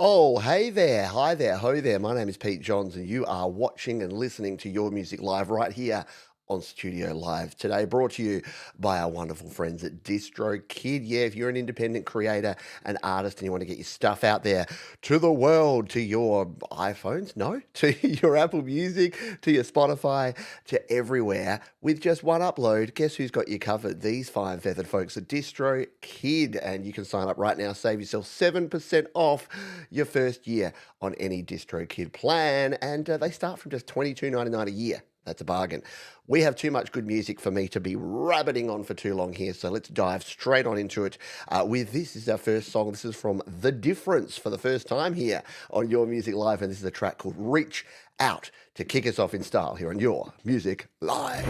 Oh, hey there, hi there, ho there. My name is Pete Johns, and you are watching and listening to Your Music Live right here on Studio Live today, brought to you by our wonderful friends at DistroKid. Yeah, if you're an independent creator, an artist, and you want to get your stuff out there to the world, to your iPhones, no, to your Apple Music, to your Spotify, to everywhere, with just one upload, guess who's got you covered? These fine feathered folks at DistroKid, and you can sign up right now, save yourself 7% off your first year on any DistroKid plan, and they start from just $22.99 a year. That's a bargain. We have too much good music for me to be rabbiting on for too long here, so let's dive straight on into it with this is our first song. This is from The Difference for the first time here on Your Music Live, and this is a track called Reach Out to kick us off in style here on Your Music Live.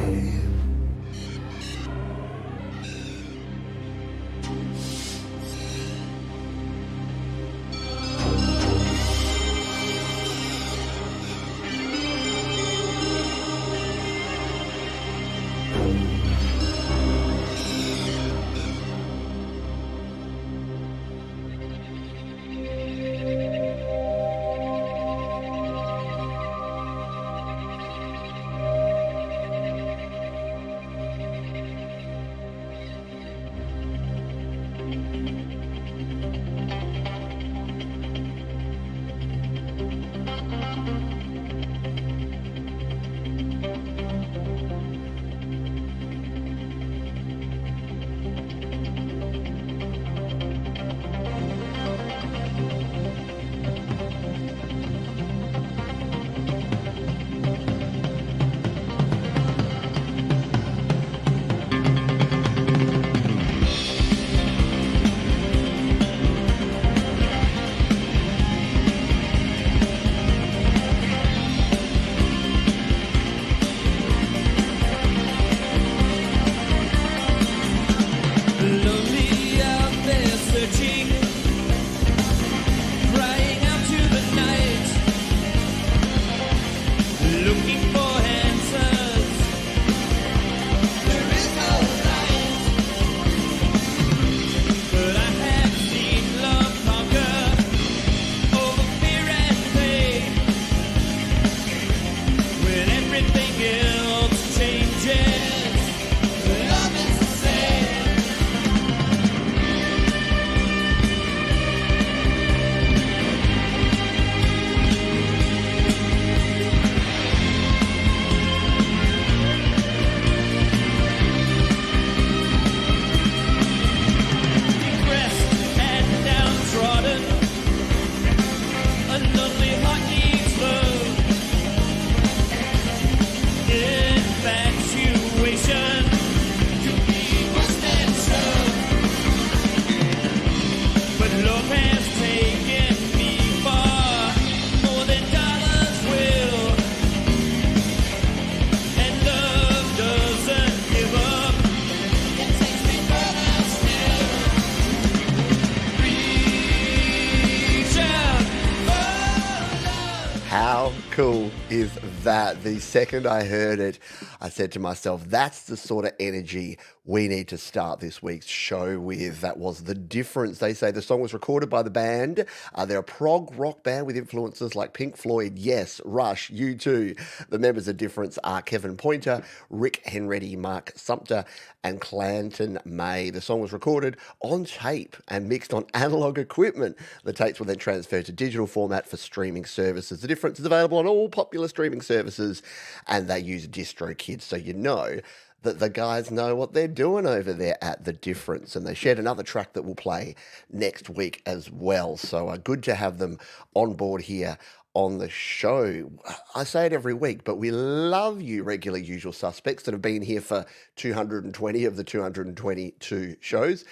How cool is that? The second I heard it, I said to myself, that's the sort of energy we need to start this week's show with. That was The Difference. They say the song was recorded by the band. They're a prog rock band with influences like Pink Floyd, Yes, Rush, U2. The members of Difference are Kevin Pointer, Rick Henretti, Mark Sumter, and Clanton May. The song was recorded on tape and mixed on analog equipment. The tapes were then transferred to digital format for streaming services. The Difference is available on all popular streaming services, and they use DistroKid, so you know that the guys know what they're doing over there at The Difference, and they shared another track that will play next week as well. So good to have them on board here on the show. I say it every week, but we love you regular usual suspects that have been here for 220 of the 222 shows.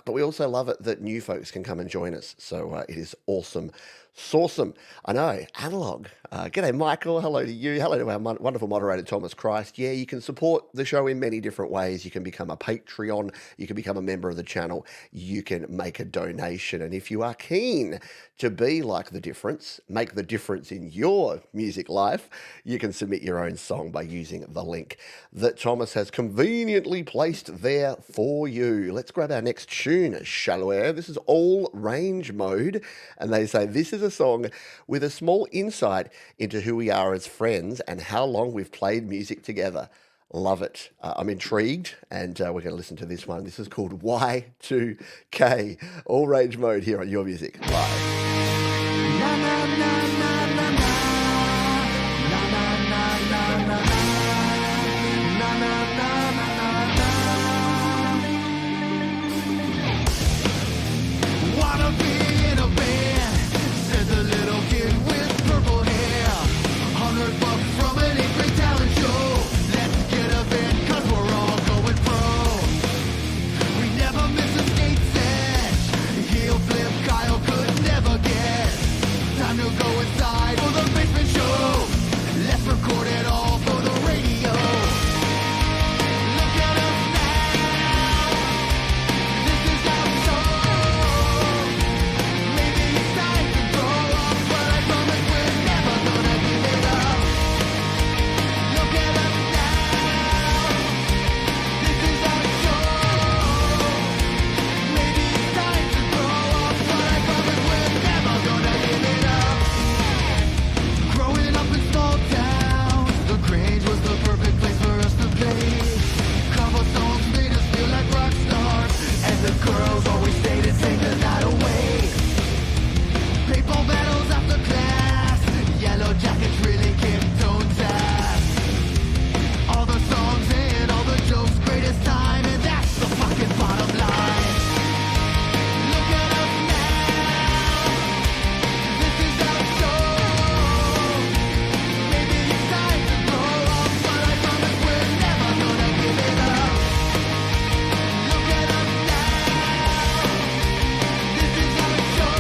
But we also love it that new folks can come and join us. So it is awesome. Sawsome. I know. Analog. G'day, Michael. Hello to you. Hello to our wonderful moderator, Thomas Christ. Yeah, you can support the show in many different ways. You can become a Patreon. You can become a member of the channel. You can make a donation. And if you are keen to be like the difference, make the difference in your music life, you can submit your own song by using the link that Thomas has conveniently placed there for you. Let's grab our next tune, Shallow Air. This is all range mode. And they say this is a song with a small insight into who we are as friends and how long we've played music together. Love it. I'm intrigued, and we're going to listen to this one. This is called Y2K, all range mode here on Your Music Live. Na na na na na na. Na na na na na na. Na na na na na na. Wanna be in a band, said the little kid with purple hair. $100 from an 8th-grade talent show. Let's get a band 'cause we're all going pro. We never miss a skate sesh. Heel flip Kyle could never guess. Time to go inside for the basement show. Let's record it all for the radio. Look at us now. This is our show. Maybe it's time to grow up, but I promise we're never gonna give it up. Look at us now. This is our show. Maybe it's time to grow up, but I promise we're never gonna give it up. Growing up in small towns, the Grange was the perfect place for us to play. Cobblestones made us feel like rock stars, and the girls always stayed and sang the night away. Paintball battles after class, yellow jackets really kept tone fast. All the songs and all the jokes, greatest time, and that's the fucking bottom line. Look at us now. This is our show. Maybe it's time to grow up, but I promise we're never gonna give it up. Look at us now. This is our show.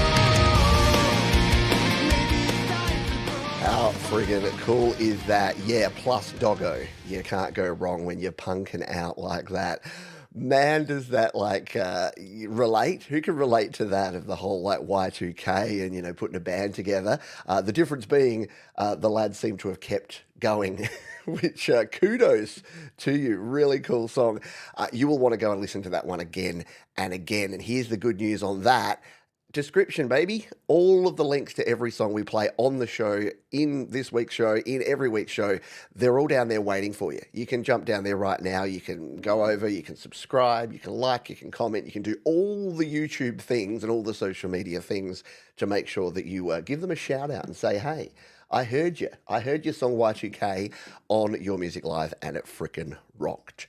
Maybe it's time to grow up. How friggin' cool is that? Yeah, plus doggo. You can't go wrong when you're punking out like that. Man, does that relate? Who can relate to that of the whole like Y2K and, putting a band together? The difference being the lads seem to have kept going, which kudos to you. Really cool song. You will want to go and listen to that one again and again. And here's the good news on that. Description, baby. All of the links to every song we play on the show, in this week's show, in every week's show, they're all down there waiting for you. You can jump down there right now. You can go over, you can subscribe, you can like, you can comment, you can do all the YouTube things and all the social media things to make sure that you give them a shout out and say, hey, I heard you. I heard your song Y2K on Your Music Live and it frickin' rocked.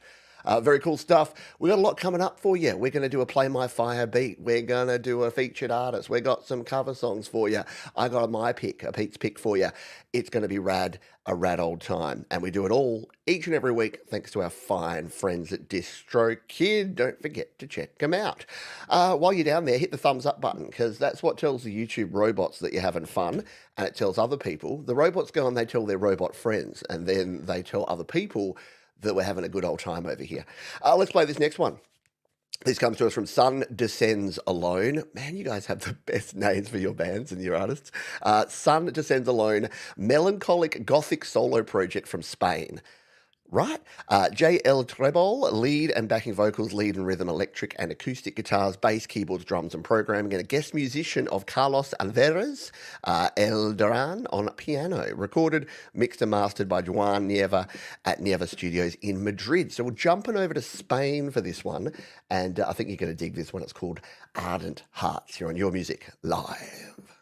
Very cool stuff. We've got a lot coming up for you. We're going to do a Play My Firebeat. We're going to do a featured artist. We've got some cover songs for you. I got a Pete's pick for you. It's going to be rad, a rad old time. And we do it all each and every week thanks to our fine friends at DistroKid. Don't forget to check them out. While you're down there, hit the thumbs up button because that's what tells the YouTube robots that you're having fun, and it tells other people. The robots go and they tell their robot friends, and then they tell other people that we're having a good old time over here. Let's play this next one. This comes to us from Sun Descends Alone. Man, you guys have the best names for your bands and your artists. Sun Descends Alone, melancholic gothic solo project from Spain. Right? J.L. Trebol, lead and backing vocals, lead and rhythm, electric and acoustic guitars, bass, keyboards, drums and programming, and a guest musician of Carlos Alvarez, El Duran on piano. Recorded, mixed and mastered by Juan Nieva at Nieva Studios in Madrid. So we're jumping over to Spain for this one, and I think you're going to dig this one. It's called Ardent Hearts here on Your Music Live.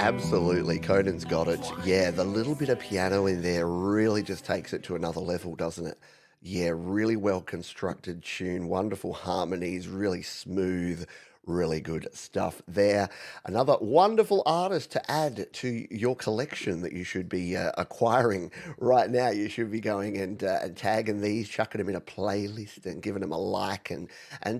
Absolutely, Conan's got it. Yeah, the little bit of piano in there really just takes it to another level, doesn't it? Yeah, really well constructed tune, wonderful harmonies, really smooth, really good stuff there. Another wonderful artist to add to your collection that you should be acquiring right now. You should be going and tagging these, chucking them in a playlist and giving them a like and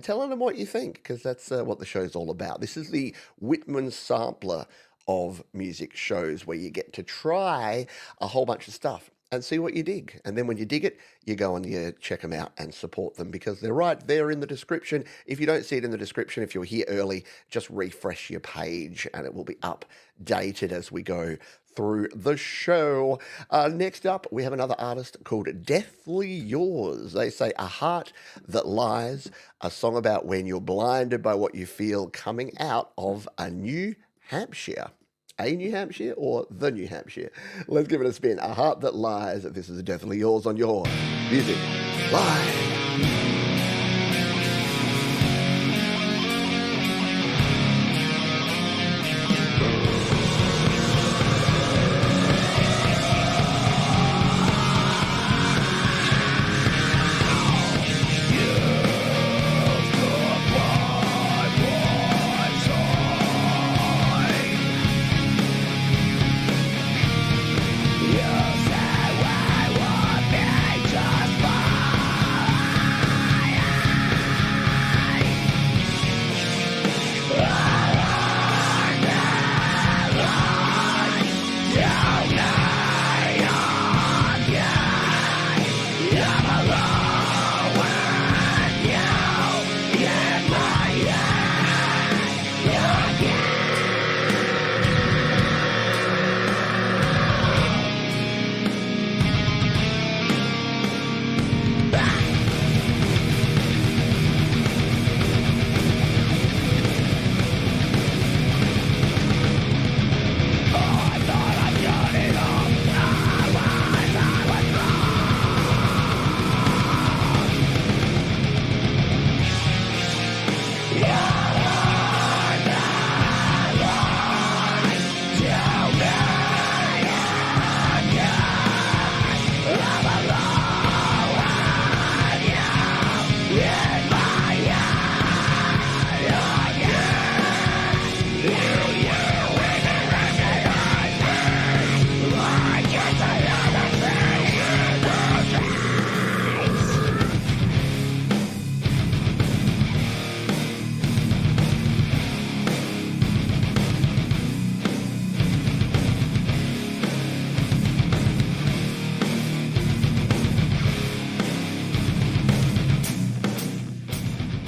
telling them what you think, because that's what the show's all about. This is the Whitman Sampler of music shows where you get to try a whole bunch of stuff and see what you dig. And then when you dig it, you go and you check them out and support them because they're right there in the description. If you don't see it in the description, if you're here early, just refresh your page and it will be updated as we go through the show. Next up, we have another artist called Deathly Yours. They say A Heart That Lies, a song about when you're blinded by what you feel, coming out of a New Hampshire. A New Hampshire or the New Hampshire? Let's give it a spin. A Heart That Lies. This is Definitely Yours on your Music Live.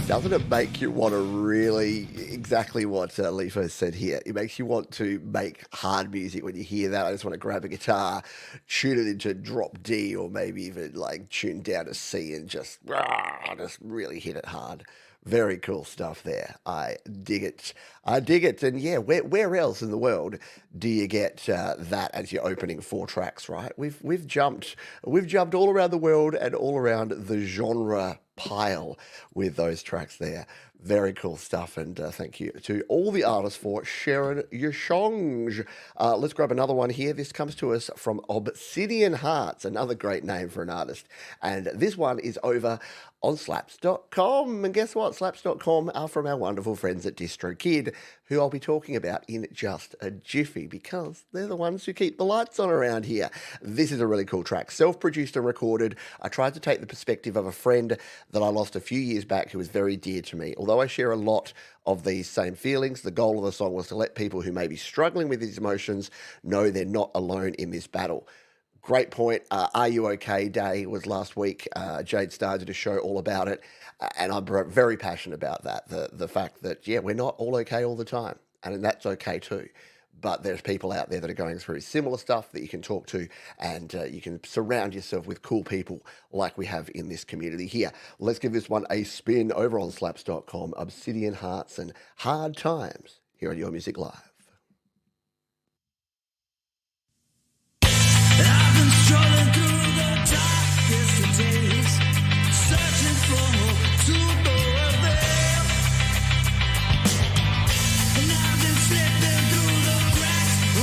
Doesn't it make you want to really, exactly what Lifo said here, it makes you want to make hard music when you hear that. I just want to grab a guitar, tune it into drop D, or maybe even like tune down to C and just really hit it hard. Very cool stuff there. I dig it. I dig it. And yeah, where else in the world do you get that as your opening 4 tracks, right? We've jumped all around the world and all around the genre pile with those tracks there. Very cool stuff, and thank you to all the artists for sharing your songs. Let's grab another one here. This comes to us from Obsidian Hearts, another great name for an artist. And this one is over on slaps.com. And guess what? Slaps.com are from our wonderful friends at DistroKid, who I'll be talking about in just a jiffy because they're the ones who keep the lights on around here. This is a really cool track, self-produced and recorded. I tried to take the perspective of a friend that I lost a few years back who was very dear to me. Although I share a lot of these same feelings, the goal of the song was to let people who may be struggling with these emotions know they're not alone in this battle. Great point. Are You OK Day was last week. Jade Starr did a show all about it. And I'm very passionate about that. The fact that, yeah, we're not all okay all the time. And that's okay too. But there's people out there that are going through similar stuff that you can talk to, and you can surround yourself with cool people like we have in this community here. Let's give this one a spin over on slaps.com. Obsidian Hearts and Hard Times here on Your Music Live. I've been strolling through the darkest days, searching for hope to go there. And I've been slipping through the cracks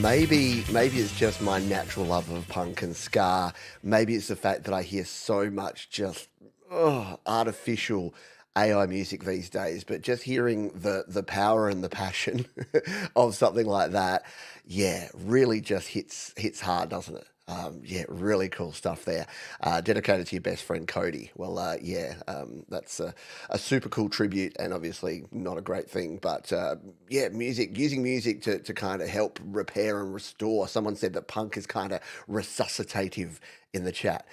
maybe it's just my natural love of punk and ska. Maybe it's the fact that I hear so much just artificial AI music these days, but just hearing the power and the passion of something like that, yeah, really just hits hard, doesn't it? Yeah, really cool stuff there. Dedicated to your best friend Cody. Well, that's a super cool tribute, and obviously not a great thing, but yeah, using music to kind of help repair and restore. Someone said that punk is kind of resuscitative in the chat.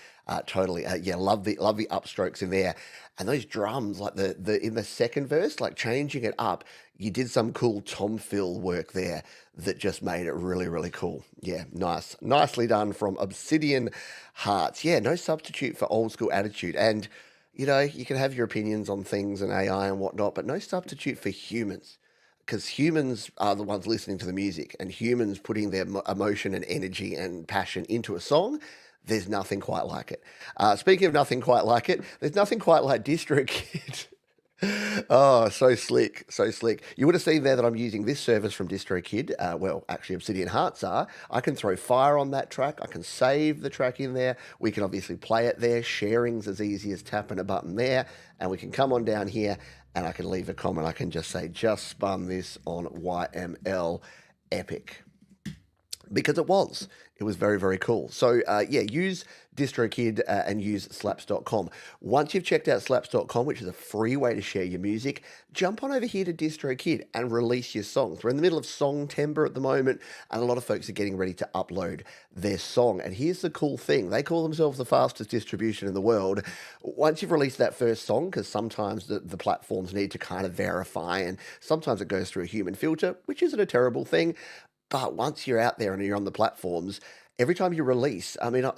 Totally. Yeah, love the upstrokes in there, and those drums, like the in the second verse, like changing it up. You did some cool tom fill work there that just made it really, really cool. Yeah, nicely done from Obsidian Hearts. Yeah, no substitute for old school attitude. And you know, you can have your opinions on things and AI and whatnot, but no substitute for humans. Because humans are the ones listening to the music, and humans putting their emotion and energy and passion into a song. There's nothing quite like it. Speaking of nothing quite like it, there's nothing quite like DistroKid. Oh, so slick, so slick. You would have seen there that I'm using this service from DistroKid. Well, actually, Obsidian Hearts are. I can throw fire on that track. I can save the track in there. We can obviously play it there. Sharing's as easy as tapping a button there. And we can come on down here and I can leave a comment. I can just say, just spun this on YML Epic. Because it was very, very cool. So yeah, use DistroKid and use slaps.com. Once you've checked out slaps.com, which is a free way to share your music, jump on over here to DistroKid and release your songs. We're in the middle of Songtember at the moment, and a lot of folks are getting ready to upload their song. And here's the cool thing. They call themselves the fastest distribution in the world. Once you've released that first song, because sometimes the platforms need to kind of verify, and sometimes it goes through a human filter, which isn't a terrible thing. But once you're out there and you're on the platforms, every time you release, I mean,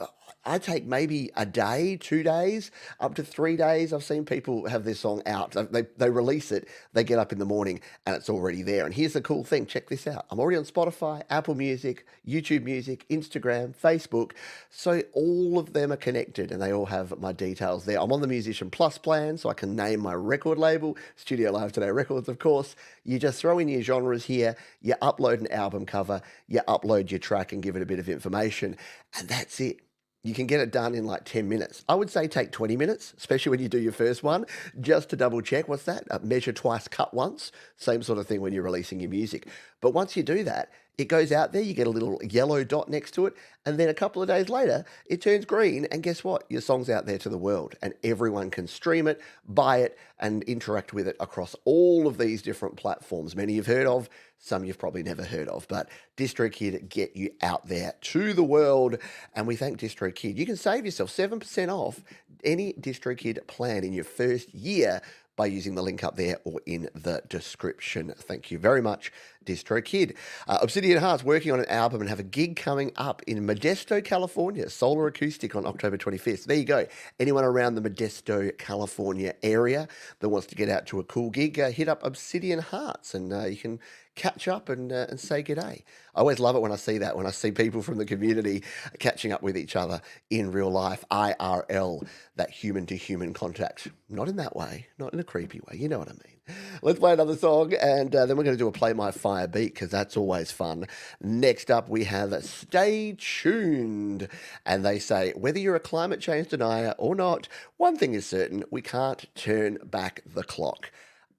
I take maybe a day, 2 days, up to 3 days. I've seen people have their song out. They release it, they get up in the morning, and it's already there. And here's the cool thing. Check this out. I'm already on Spotify, Apple Music, YouTube Music, Instagram, Facebook. So all of them are connected, and they all have my details there. I'm on the Musician Plus plan, so I can name my record label, Studio Live Today Records, of course. You just throw in your genres here, you upload an album cover, you upload your track and give it a bit of information, and that's it. You can get it done in like 10 minutes. I would say take 20 minutes, especially when you do your first one, just to double check. What's that? Measure twice, cut once. Same sort of thing when you're releasing your music. But once you do that, it goes out there, you get a little yellow dot next to it, and then a couple of days later, it turns green, and guess what? Your song's out there to the world, and everyone can stream it, buy it, and interact with it across all of these different platforms. Many you've heard of, some you've probably never heard of, but DistroKid get you out there to the world, and we thank DistroKid. You can save yourself 7% off any DistroKid plan in your first year by using the link up there or in the description. Thank you very much, DistroKid. Obsidian Hearts working on an album and have a gig coming up in Modesto, California, Solar Acoustic on October 25th. There you go. Anyone around the Modesto, California area that wants to get out to a cool gig, hit up Obsidian Hearts and you can catch up and say g'day. I always love it when I see that, when I see people from the community catching up with each other in real life, IRL, that human-to-human contact. Not in that way, not in a creepy way, you know what I mean. Let's play another song, and then we're going to do a Play My Fire beat, because that's always fun. Next up, we have Stay Tuned, and they say, whether you're a climate change denier or not, one thing is certain, we can't turn back the clock.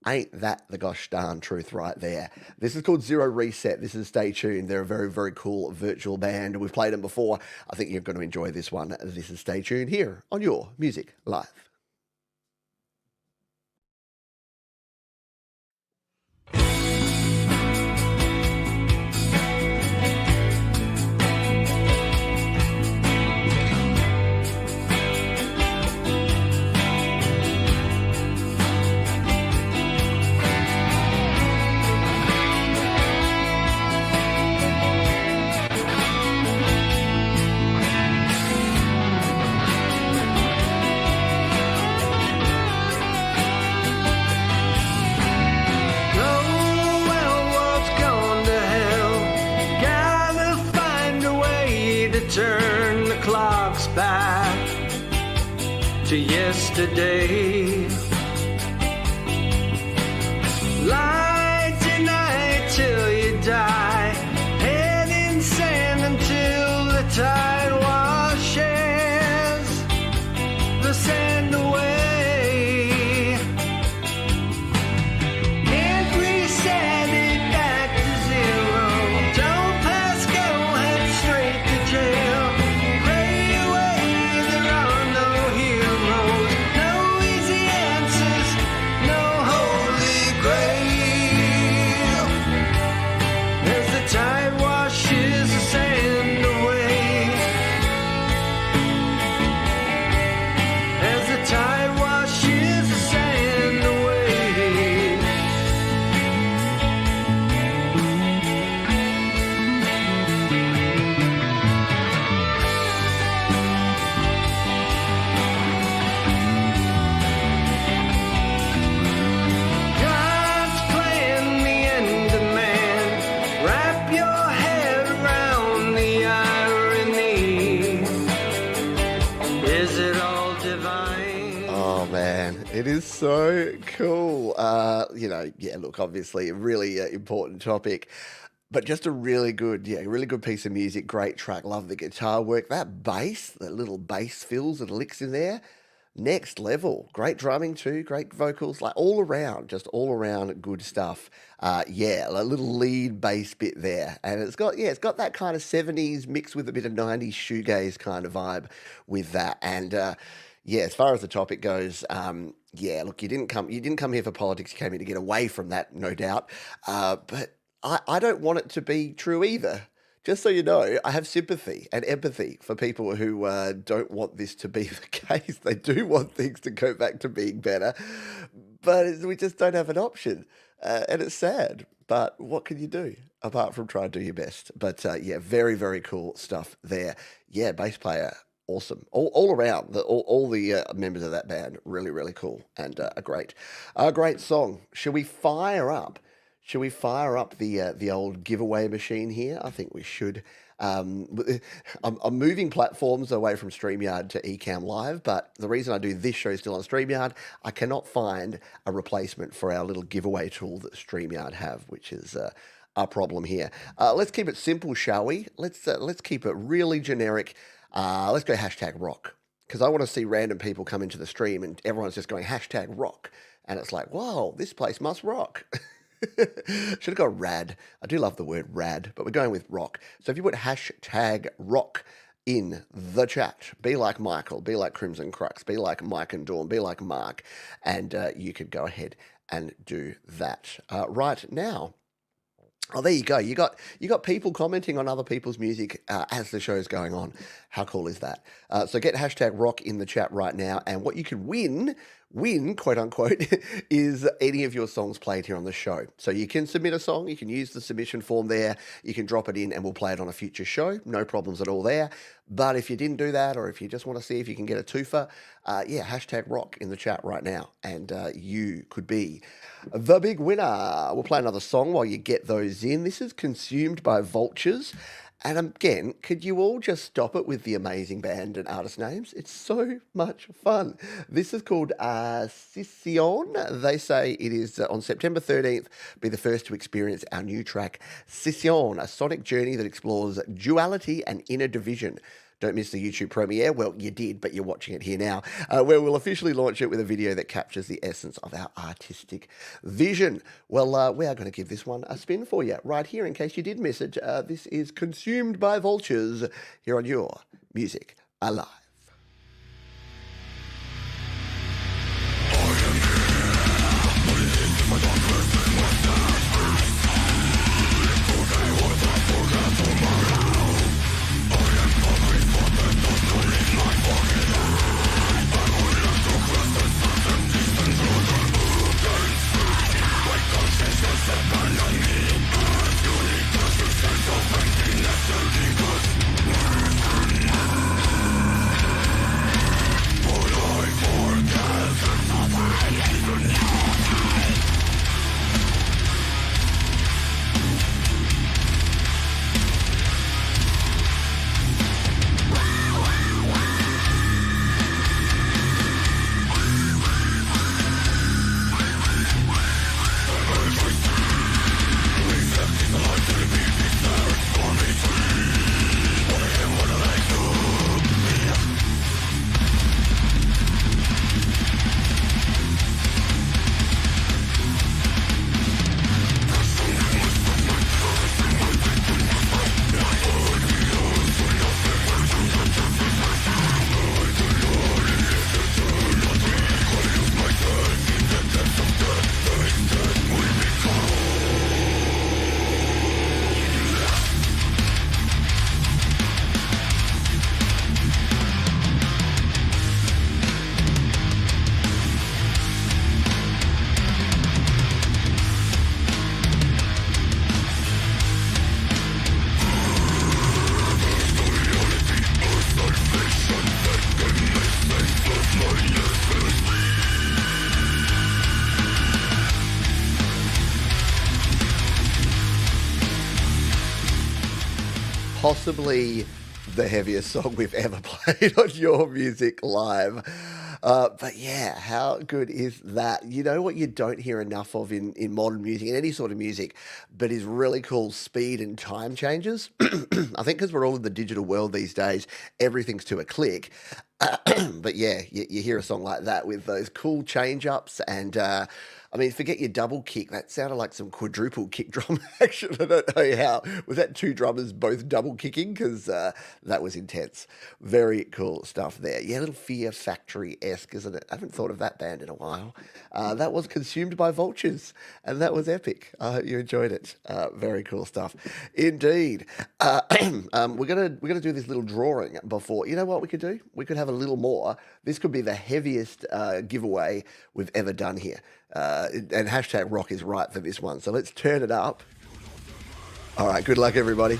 Ain't that the gosh darn truth right there? This is called Zero Reset. This is Stay Tuned. They're a very, very cool virtual band. We've played them before. I think you're going to enjoy this one. This is Stay Tuned here on Your Music Live. Turn the clocks back to yesterday. Light tonight till you die. Head inside. It is so cool. Look, obviously a really important topic, but just a really good piece of music. Great track. Love the guitar work. That bass, that little bass fills and licks in there. Next level. Great drumming too. Great vocals. Like just all around good stuff. A little lead bass bit there, and it's got that kind of 70s mixed with a bit of 90s shoegaze kind of vibe with that. And as far as the topic goes, look, you didn't come here for politics. You came here to get away from that, no doubt. But I don't want it to be true either. Just so you know, I have sympathy and empathy for people who don't want this to be the case. They do want things to go back to being better, but we just don't have an option. And it's sad, but what can you do apart from try and do your best? But very, very cool stuff there. Yeah, bass player, awesome. All around, all the members of that band, really, really cool and a great song. Should we fire up? Should we fire up the old giveaway machine here? I think we should. I'm moving platforms away from StreamYard to Ecamm Live, but the reason I do this show still on StreamYard, I cannot find a replacement for our little giveaway tool that StreamYard have, which is a problem here. Let's keep it simple, shall we? Let's keep it really generic. Let's go #rock, because I want to see random people come into the stream and everyone's just going #rock, and it's like, whoa, this place must rock. Should have got rad. I do love the word rad, but we're going with rock. So if you put #rock in the chat, be like Michael, be like Crimson Crux, be like Mike and Dawn, be like Mark, and you could go ahead and do that right now. Oh, there you go. You got people commenting on other people's music as the show's going on. How cool is that? So get #rock in the chat right now, and what you can win, quote unquote, is any of your songs played here on the show. So you can submit a song, you can use the submission form there, you can drop it in and we'll play it on a future show. No problems at all there. But if you didn't do that, or if you just want to see if you can get a twofer, #rock in the chat right now, and you could be the big winner. We'll play another song while you get those in. This is Consumed by Vultures. And again, could you all just stop it with the amazing band and artist names? It's so much fun. This is called Scission. They say it is on September 13th, be the first to experience our new track, Scission, a sonic journey that explores duality and inner division. Don't miss the YouTube premiere. Well, you did, but you're watching it here now, where we'll officially launch it with a video that captures the essence of our artistic vision. Well, we are going to give this one a spin for you right here in case you did miss it. This is Consumed by Vultures here on Your Music Alive. Possibly the heaviest song we've ever played on Your Music Live. But yeah, how good is that? You know what you don't hear enough of in modern music, in any sort of music, but is really cool speed and time changes. I think because we're all in the digital world these days, everything's to a click. But yeah, you hear a song like that with those cool change ups and I mean, forget your double kick. That sounded like some quadruple kick drum action. I don't know how. Was that two drummers both double kicking? Because that was intense. Very cool stuff there. Yeah, a little Fear Factory-esque, isn't it? I haven't thought of that band in a while. That was Consumed by Vultures, and that was epic. I hope you enjoyed it. Very cool stuff. Indeed. We're gonna do this little drawing before. You know what we could do? We could have a little more. This could be the heaviest giveaway we've ever done here. And hashtag rock is right for this one. So let's turn it up. All right, good luck, everybody.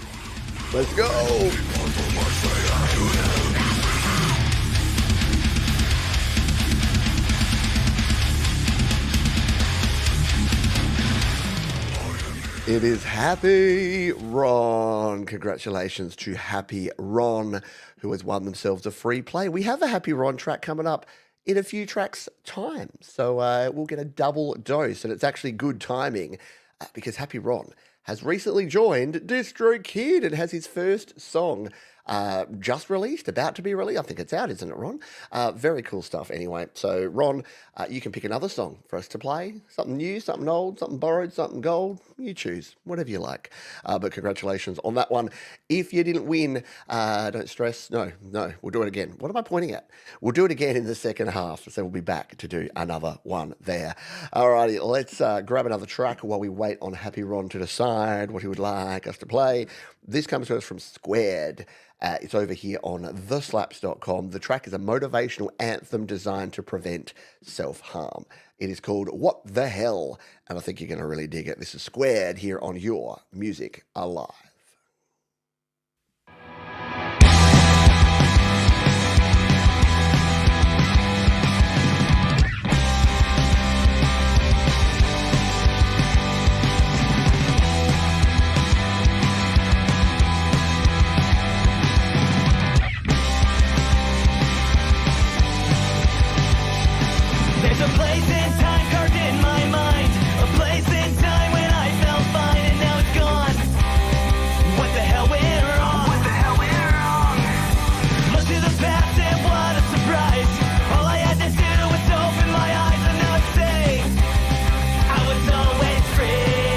Let's go. It is Happy Ron. Congratulations to Happy Ron, who has won themselves a free play. We have a Happy Ron track coming up in a few tracks' time. So we'll get a double dose, and it's actually good timing because Happy Ron has recently joined DistroKid and has his first song just released, about to be released. I think it's out, isn't it, Ron? Very cool stuff anyway. So, Ron, you can pick another song for us to play. Something new, something old, something borrowed, something gold. You choose, whatever you like. But congratulations on that one. If you didn't win, don't stress. No, we'll do it again. What am I pointing at? We'll do it again in the second half. So we'll be back to do another one there. Alrighty, let's grab another track while we wait on Happy Ron to decide what he would like us to play. This comes to us from Squared. It's over here on theslaps.com. The track is a motivational anthem designed to prevent self-harm. It is called What the Hell? And I think you're going to really dig it. This is Squared here on Your Music Alive. There's a place in time carved in my mind, a place in time when I felt fine and now it's gone. What the hell went wrong? What the hell went wrong? Look to the past and what a surprise. All I had to do was open my eyes and now it's safe. I was always free.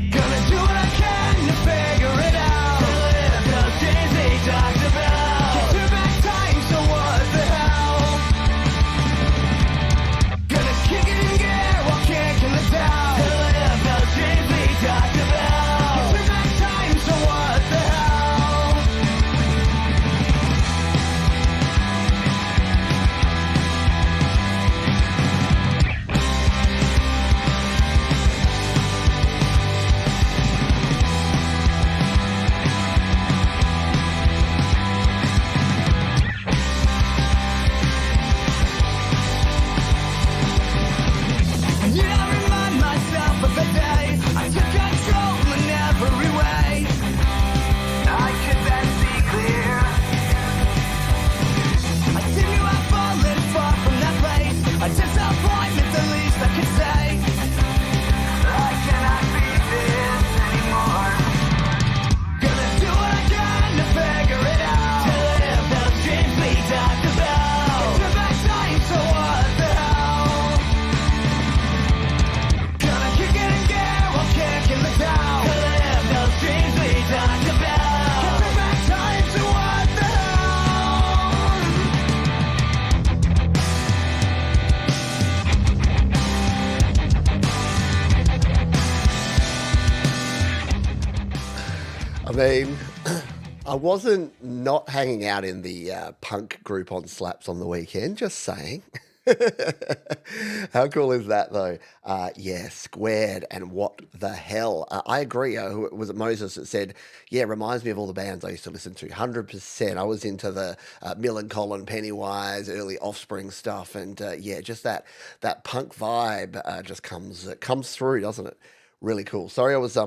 Gonna do what I can to figure it out. To live those dreams they talked about. Can't turn back time, so what the hell? Gonna kick it in gear while kicking the down. To live those dreams we talked about. Can't turn back time, so what the hell? Yeah, I remind myself of the day I took control in every way. I could then see clear. I knew I'd fallen far from that place. A disappointment, the least I could say. I cannot be this anymore. Gonna do what I can to figure it out. To live those dreams we talked about. Can't turn back time, so what the hell? Gonna kick it in gear while kicking the down. To live those dreams we talked about. Can't turn back time, so what the hell? I mean, I wasn't not hanging out in the punk group on Slaps on the weekend, just saying. How cool is that, though? Yeah, Squared and What the Hell. I agree. Who was it, Moses, that said, yeah, reminds me of all the bands I used to listen to. 100%. I was into the Millencolin, Pennywise, early Offspring stuff. And yeah, just that punk vibe just comes through, doesn't it? Really cool. Sorry, I was I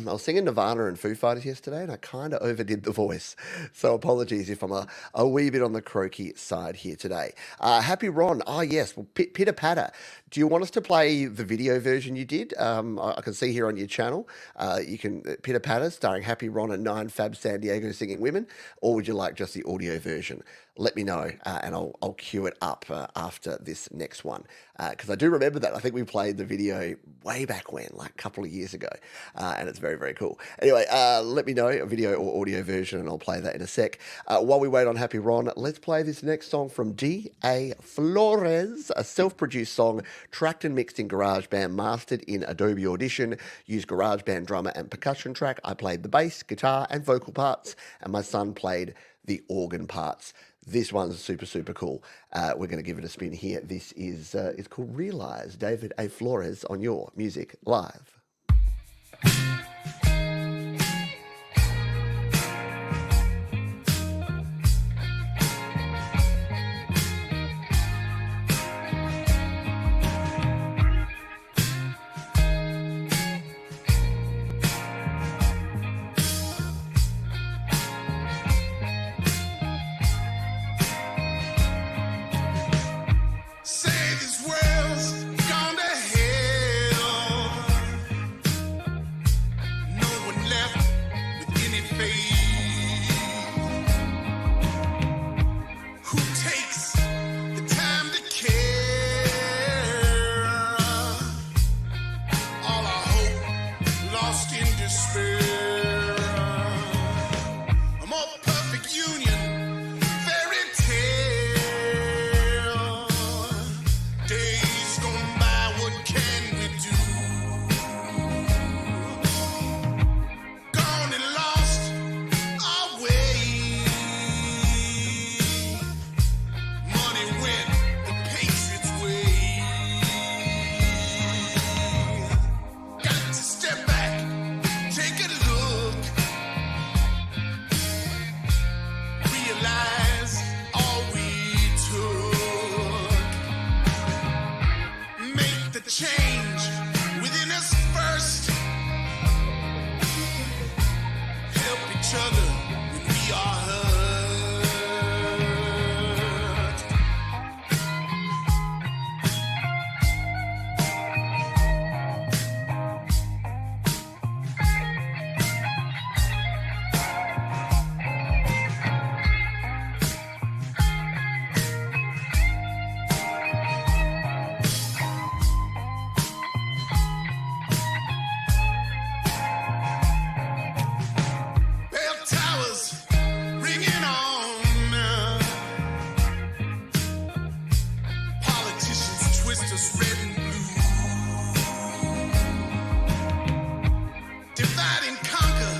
was singing Nirvana and Foo Fighters yesterday, and I kind of overdid the voice. So apologies if I'm a wee bit on the croaky side here today. Happy Ron. Oh yes, well, Pitter Patter. Do you want us to play the video version you did? I can see here on your channel. You can Pitter Patter starring Happy Ron and 9 Fab San Diego singing women, or would you like just the audio version? Let me know, and I'll cue it up after this next one, because I do remember that. I think we played the video way back when, like a couple of years ago, and it's very, very cool. Anyway, let me know a video or audio version, and I'll play that in a sec. While we wait on Happy Ron, let's play this next song from D.A. Flores, a self-produced song, tracked and mixed in GarageBand, mastered in Adobe Audition, used GarageBand drummer and percussion track. I played the bass, guitar, and vocal parts, and my son played the organ parts. This one's super, super cool. We're going to give it a spin here. This is it's called Realize, David A. Flores on Your Music Live. Say this world's gone to hell. No one left with any faith. Who takes the time to care? All our hope lost in despair. A more perfect union, fairy tale. Days gone by, what can we do? Gone and lost our way. Money went the Patriots' way. Got to step back, take a look. Realize all we took. Make the change within us first. Help each other when we are hurt. Bell towers ringing on. Politicians twist us red and blue. Divide and conquer,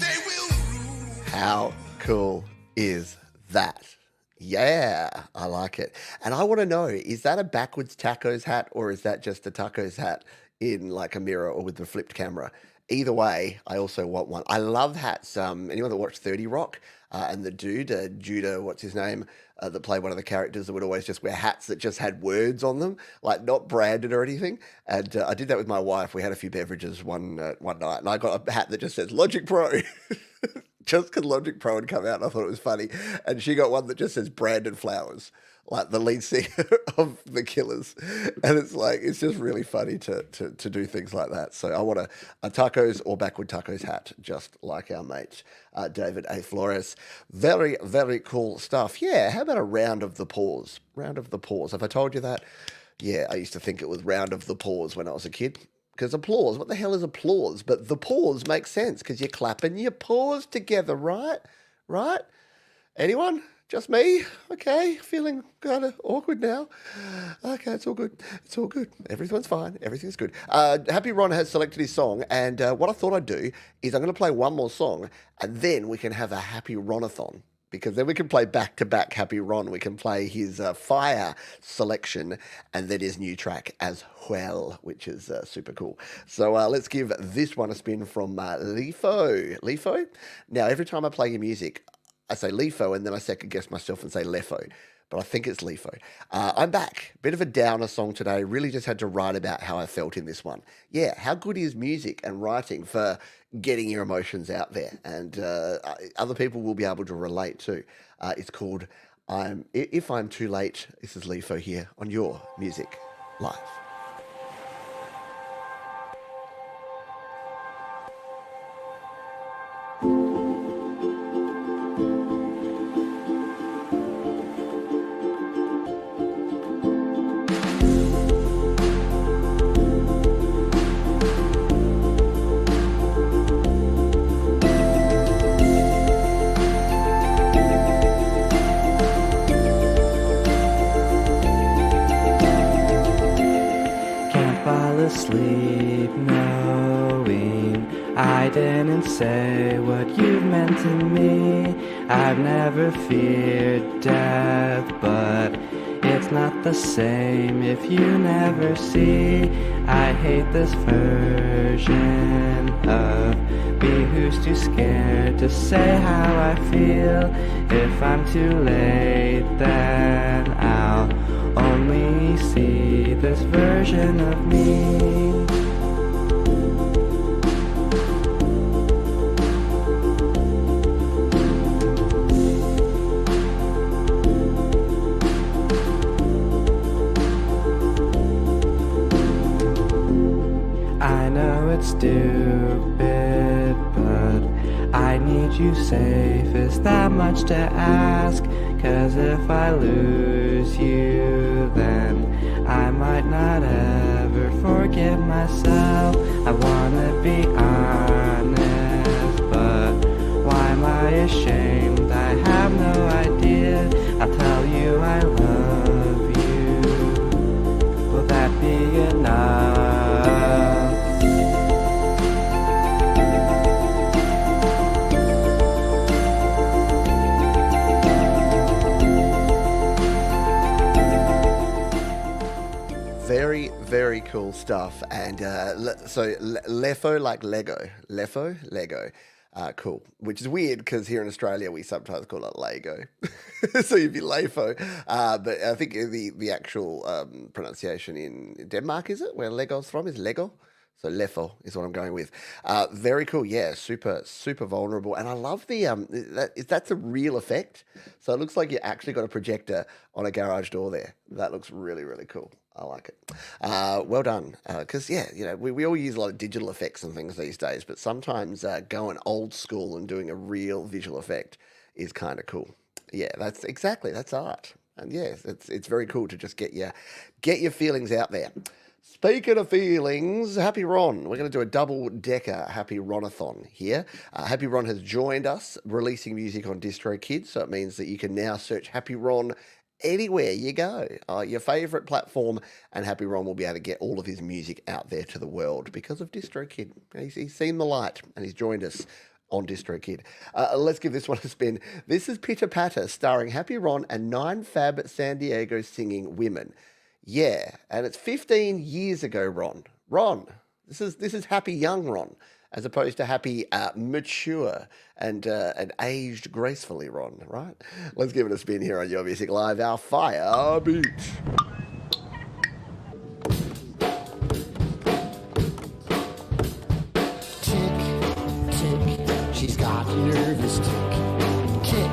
they will rule. How cool is that? Yeah, I like it. And I want to know, is that a backwards tacos hat or is that just a tacos hat in like a mirror or with the flipped camera? Either way, I also want one. I love hats. Anyone that watched 30 Rock and the dude, Judah, what's his name, that played one of the characters that would always just wear hats that just had words on them, like not branded or anything. And I did that with my wife. We had a few beverages one night, and I got a hat that just says Logic Pro. Just because Logic Pro had come out, and I thought it was funny. And she got one that just says Brandon Flowers, like the lead singer of The Killers. And it's like, it's just really funny to do things like that. So I want a tacos or backward tacos hat, just like our mate, David A. Flores. Very, very cool stuff. Yeah, how about a round of the pause? Round of the pause. Have I told you that? Yeah, I used to think it was round of the pause when I was a kid. Because applause, what the hell is applause? But the pause makes sense because you're clapping your paws together, right? Right? Anyone? Just me? Okay, feeling kind of awkward now. Okay, it's all good. It's all good. Everyone's fine. Everything's good. Happy Ron has selected his song, and what I thought I'd do is I'm going to play one more song, and then we can have a Happy Ronathon. Because then we can play back-to-back Happy Ron. We can play his Fire selection and then his new track as well, which is super cool. So let's give this one a spin from Lefo. Lefo? Now, every time I play your music, I say Lefo and then I second guess myself and say Lefo. but I think it's LeFo. I'm back. Bit of a downer song today. Really just had to write about how I felt in this one. Yeah, how good is music and writing for getting your emotions out there? And other people will be able to relate too. It's called If I'm Too Late. This is LeFo here on Your Music Live. Asleep knowing I didn't say what you meant to me. I've never feared death, but it's not the same if you never see. I hate this version of me who's too scared to say how I feel. If I'm too late, then I'll only see this version of me. I know it's stupid, but I need you safe. Is that much to ask? 'Cause if I lose you, then I might not ever forgive myself. I wanna be honest, but why am I ashamed? I have no idea. I'll tell you I love you. Will that be enough? Very, very cool stuff. And so LeFo, like Lego. LeFo, Lego. Cool. Which is weird because here in Australia we sometimes call it Lego. So you'd be LeFo. But I think the actual pronunciation in Denmark, is it? Where Lego's from is Lego. So LeFo is what I'm going with. Very cool. Yeah, super, super vulnerable. And I love the, that's a real effect. So it looks like you actually got a projector on a garage door there. That looks really, really cool. I like it. Well done. Because, yeah, you know, we all use a lot of digital effects and things these days, but sometimes going old school and doing a real visual effect is kind of cool. Yeah, that's art. And yes, it's very cool to just get your feelings out there. Speaking of feelings, Happy Ron. We're going to do a double-decker Happy Ronathon here. Happy Ron has joined us, releasing music on DistroKid, so it means that you can now search Happy Ron anywhere you go, your favourite platform, and Happy Ron will be able to get all of his music out there to the world because of DistroKid. He's seen the light and he's joined us on DistroKid. Let's give this one a spin. This is Pitter Patter, starring Happy Ron and 9 fab San Diego singing women. Yeah, and it's 15 years ago, Ron. Ron, this is happy young Ron, as opposed to happy mature and aged gracefully Ron, right? Let's give it a spin here on Your Music Live, our Firebeat. Tick, tick, she's got a nervous tick. Tick,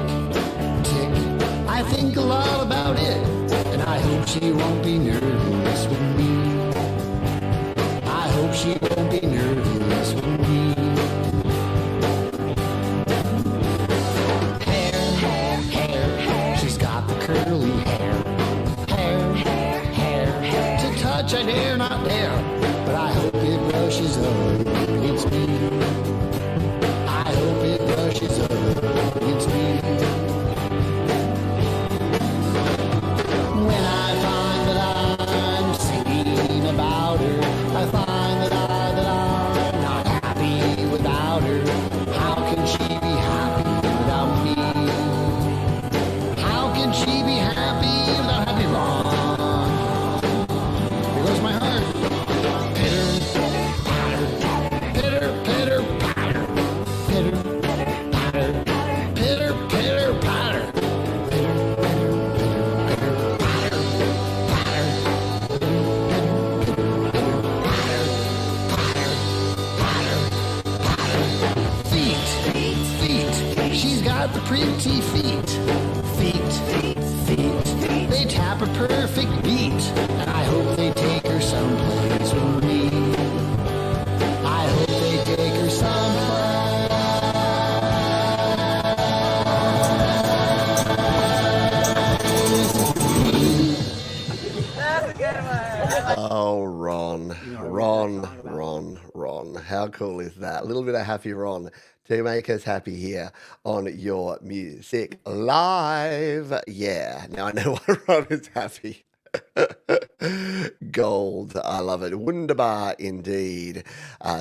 tick, I think a lot about it. And I hope she won't be nervous with me. I hope she won't be nervous with me. Hair, she's got the curly hair. Hair, to touch I dare not dare, but I hope it brushes up against me. I hope it brushes up against me. When I find that I'm singing about her, I find that I'm not happy without her. How can she be happy without me? How can she be happy without Happy Ron? Here goes my heart. Pitter, patter, pitter, pitter. pretty feet. Feet. They tap a perfect beat. And I hope they take her someplace with me. I hope they take her someplace. Oh, Ron. How cool is that? A little bit of happy Ron to make us happy here on Your Music Live. Yeah, now I know why Ron is happy. Gold. I love it. Wunderbar indeed.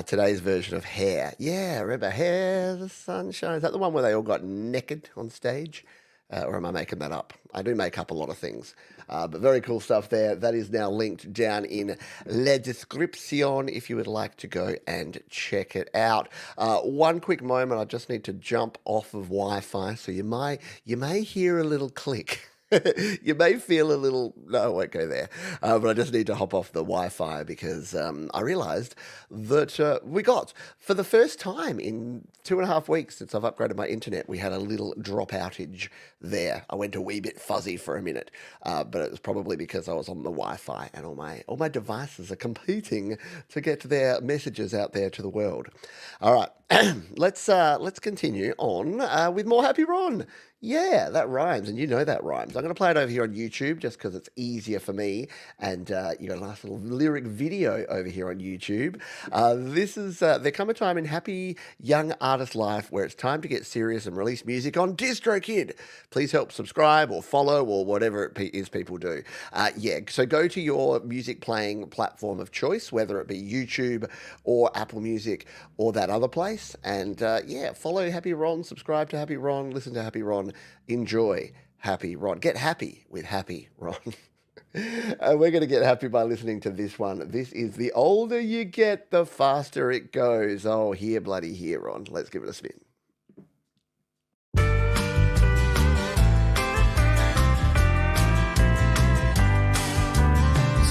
Today's version of Hair. Yeah, remember Hair, the Sunshine? Is that the one where they all got naked on stage? Or am I making that up? I do make up a lot of things. But very cool stuff there. That is now linked down in la description if you would like to go and check it out. One quick moment, I just need to jump off of Wi-Fi, so you may hear a little click. You may feel a little, no, I won't go there, but I just need to hop off the Wi-Fi because I realized that we got, for the first time in 2.5 weeks since I've upgraded my internet, we had a little drop outage there. I went a wee bit fuzzy for a minute, but it was probably because I was on the Wi-Fi and all my devices are competing to get their messages out there to the world. All right, let's continue on with more Happy Ron. Yeah, that rhymes, and you know that rhymes. I'm going to play it over here on YouTube just because it's easier for me, and you got a nice little lyric video over here on YouTube. This is there come a time in happy young artist life where it's time to get serious and release music on DistroKid. Please help subscribe or follow or whatever it is people do. Yeah, so go to your music playing platform of choice, whether it be YouTube or Apple Music or that other place, and yeah, follow Happy Ron, subscribe to Happy Ron, listen to Happy Ron. Enjoy Happy Ron. Get happy with Happy Ron. And we're going to get happy by listening to this one. This is The Older You Get, The Faster It Goes. Oh, here, bloody here, Ron. Let's give it a spin.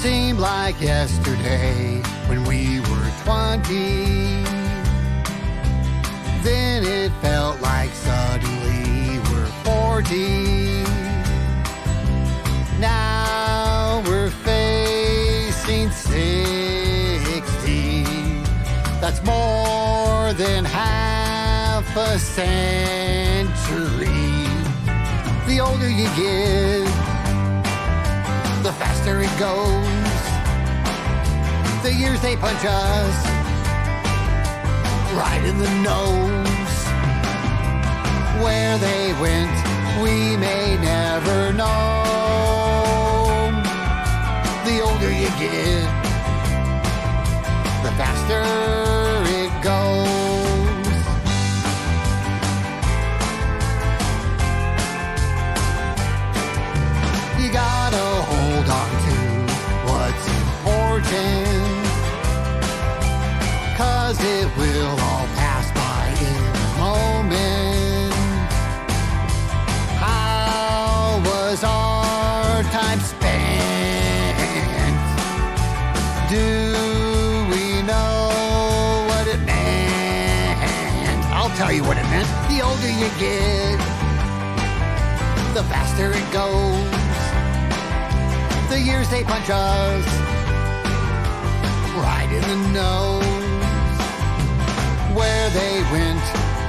Seemed like yesterday when we were 20. Then it felt like suddenly we're 40. Now we're facing 60. That's more than half a century. The older you get, the faster it goes. The years they punch us right in the nose. Where they went, we may never know. The older you get, the faster it goes. You gotta hold on to what's important, 'cause it will all pass by in a moment. How was our time spent? Do we know what it meant? I'll tell you what it meant. The older you get, the faster it goes. The years they punch us right in the nose. Where they went,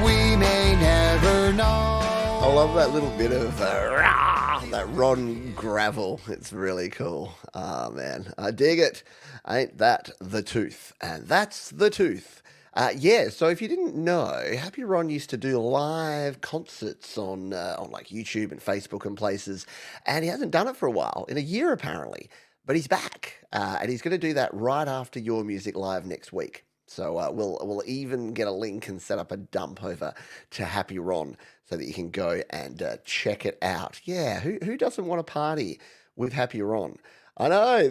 we may never know. I love that little bit of that Ron gravel. It's really cool. Oh, man. I dig it. Ain't that the tooth? And that's the tooth. Yeah, so if you didn't know, Happy Ron used to do live concerts on like YouTube and Facebook and places, and he hasn't done it for a while, in a year apparently, but he's back, and he's going to do that right after Your Music Live next week. So we'll even get a link and set up a dump over to Happy Ron so that you can go and check it out. Yeah, who doesn't want to party with Happy Ron? I know,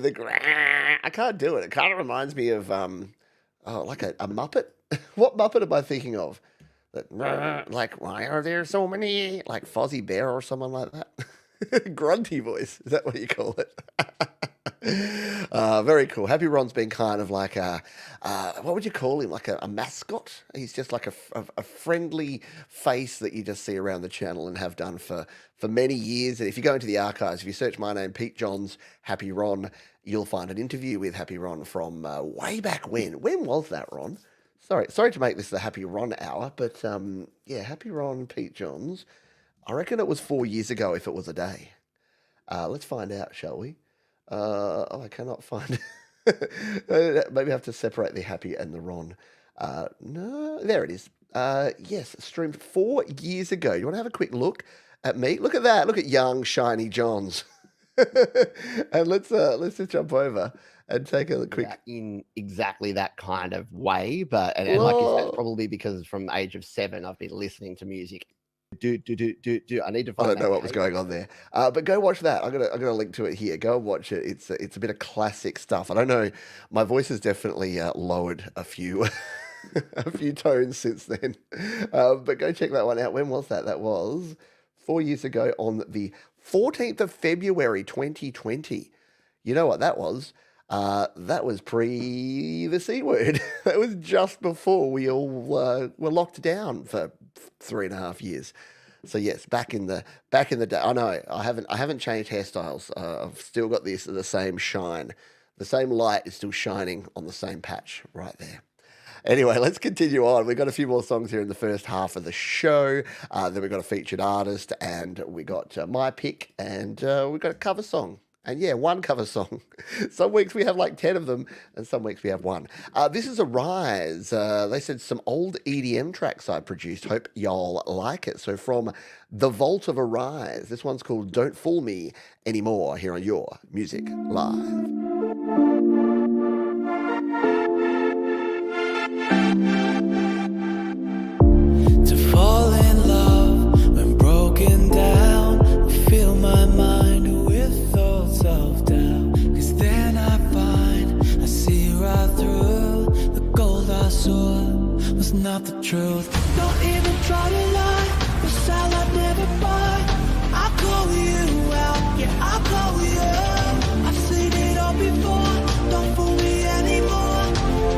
I can't do it. It kind of reminds me of like a Muppet. What Muppet am I thinking of? Like, why are there so many? Like Fozzie Bear or someone like that? Grunty voice. Is that what you call it? Very cool. Happy Ron's been kind of like what would you call him? Like a mascot? He's just like a friendly face that you just see around the channel and have done for many years. And if you go into the archives, if you search my name, Pete Johns, Happy Ron, you'll find an interview with Happy Ron from way back when. When was that, Ron? Sorry to make this the Happy Ron hour, but yeah, Happy Ron, Pete Johns. I reckon it was 4 years ago if it was a day. Let's find out, shall we? I cannot find maybe I have to separate the Happy and the Ron. No, there it is. Yes, streamed 4 years ago. You want to have a quick look at me? Look at that. Look at young, shiny Johns. And let's just jump over and take a quick. Yeah, in exactly that kind of way, but and like you said, Whoa. probably because from the age of 7, I've been listening to music. Do. I need to I find don't know that what was tape. going on there, but go watch that. I'm gonna link to it here. Go and watch it. It's a bit of classic stuff. I don't know. My voice has definitely lowered a few a few tones since then, but go check that one out. When was that? That was 4 years ago on the 14th of February 2020. You know what that was? That was pre the C word. That was just before we all were locked down for 3.5 years. So yes, back in the day. I know I haven't changed hairstyles. I've still got the same shine. The same light is still shining on the same patch right there. Anyway, let's continue on. We've got a few more songs here in the first half of the show. Then we've got a featured artist, and we got my pick, and we've got a cover song. And yeah, one cover song. Some weeks we have like 10 of them, and some weeks we have one. This is Arise. They said some old EDM tracks I produced. Hope y'all like it. So from the Vault of Arise, this one's called Don't Fool Me Anymore here on Your Music Live. To fall in love when broken down, fill my mind with all self-doubt. 'Cause then I find I see right through the gold I saw was not the truth. Don't even try to lie, the side I'd never buy. I call you out, yeah, I call you. I've seen it all before, don't fool me anymore.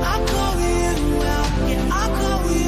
I call you out, yeah, I call you.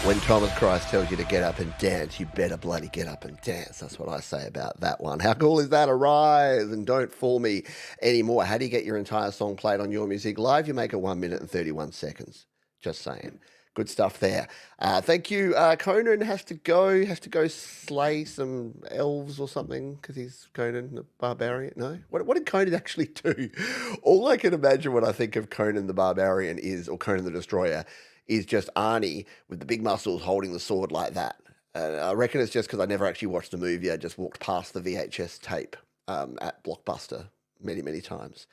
When Thomas Christ tells you to get up and dance, you better bloody get up and dance. That's what I say about that one. How cool is that? Arise and Don't Fool Me Anymore. How do you get your entire song played on Your Music Live? You make it 1 minute and 31 seconds. Just saying. Good stuff there. Thank you. Conan has to go slay some elves or something because he's Conan the Barbarian. No? What did Conan actually do? All I can imagine when I think of Conan the Barbarian or Conan the Destroyer, is just Arnie with the big muscles holding the sword like that. I reckon it's just because I never actually watched the movie. I just walked past the VHS tape at Blockbuster many, many times.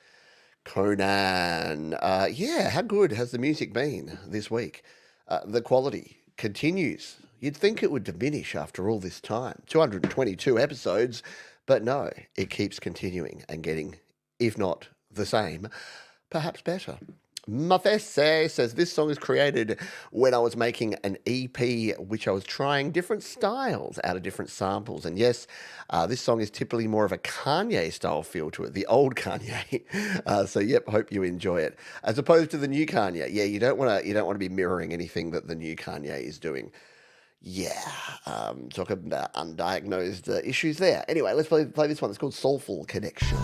Conan. Yeah, how good has the music been this week? The quality continues. You'd think it would diminish after all this time. 222 episodes, but no, it keeps continuing and getting, if not the same, perhaps better. Mafese says, this song is created when I was making an EP, which I was trying different styles out of different samples. And yes, this song is typically more of a Kanye style feel to it, the old Kanye. So yep, hope you enjoy it. As opposed to the new Kanye. Yeah, you don't want to be mirroring anything that the new Kanye is doing. Yeah, talk about undiagnosed issues there. Anyway, let's play this one. It's called Soulful Connection.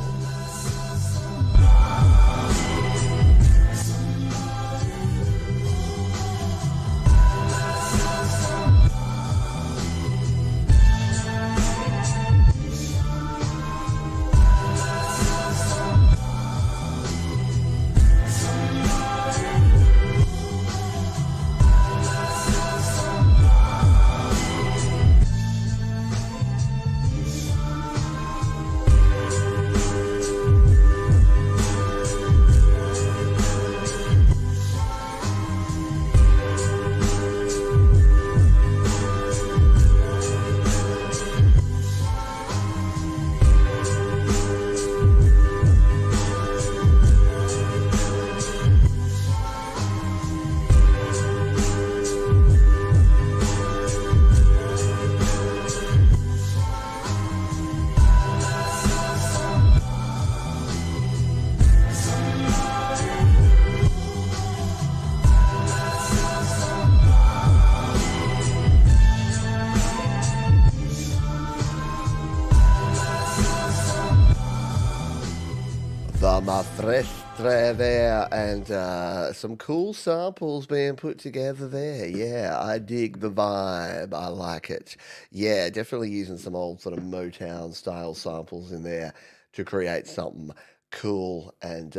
Terrestre there, and some cool samples being put together there. Yeah, I dig the vibe. I like it. Yeah, definitely using some old sort of Motown style samples in there to create something cool and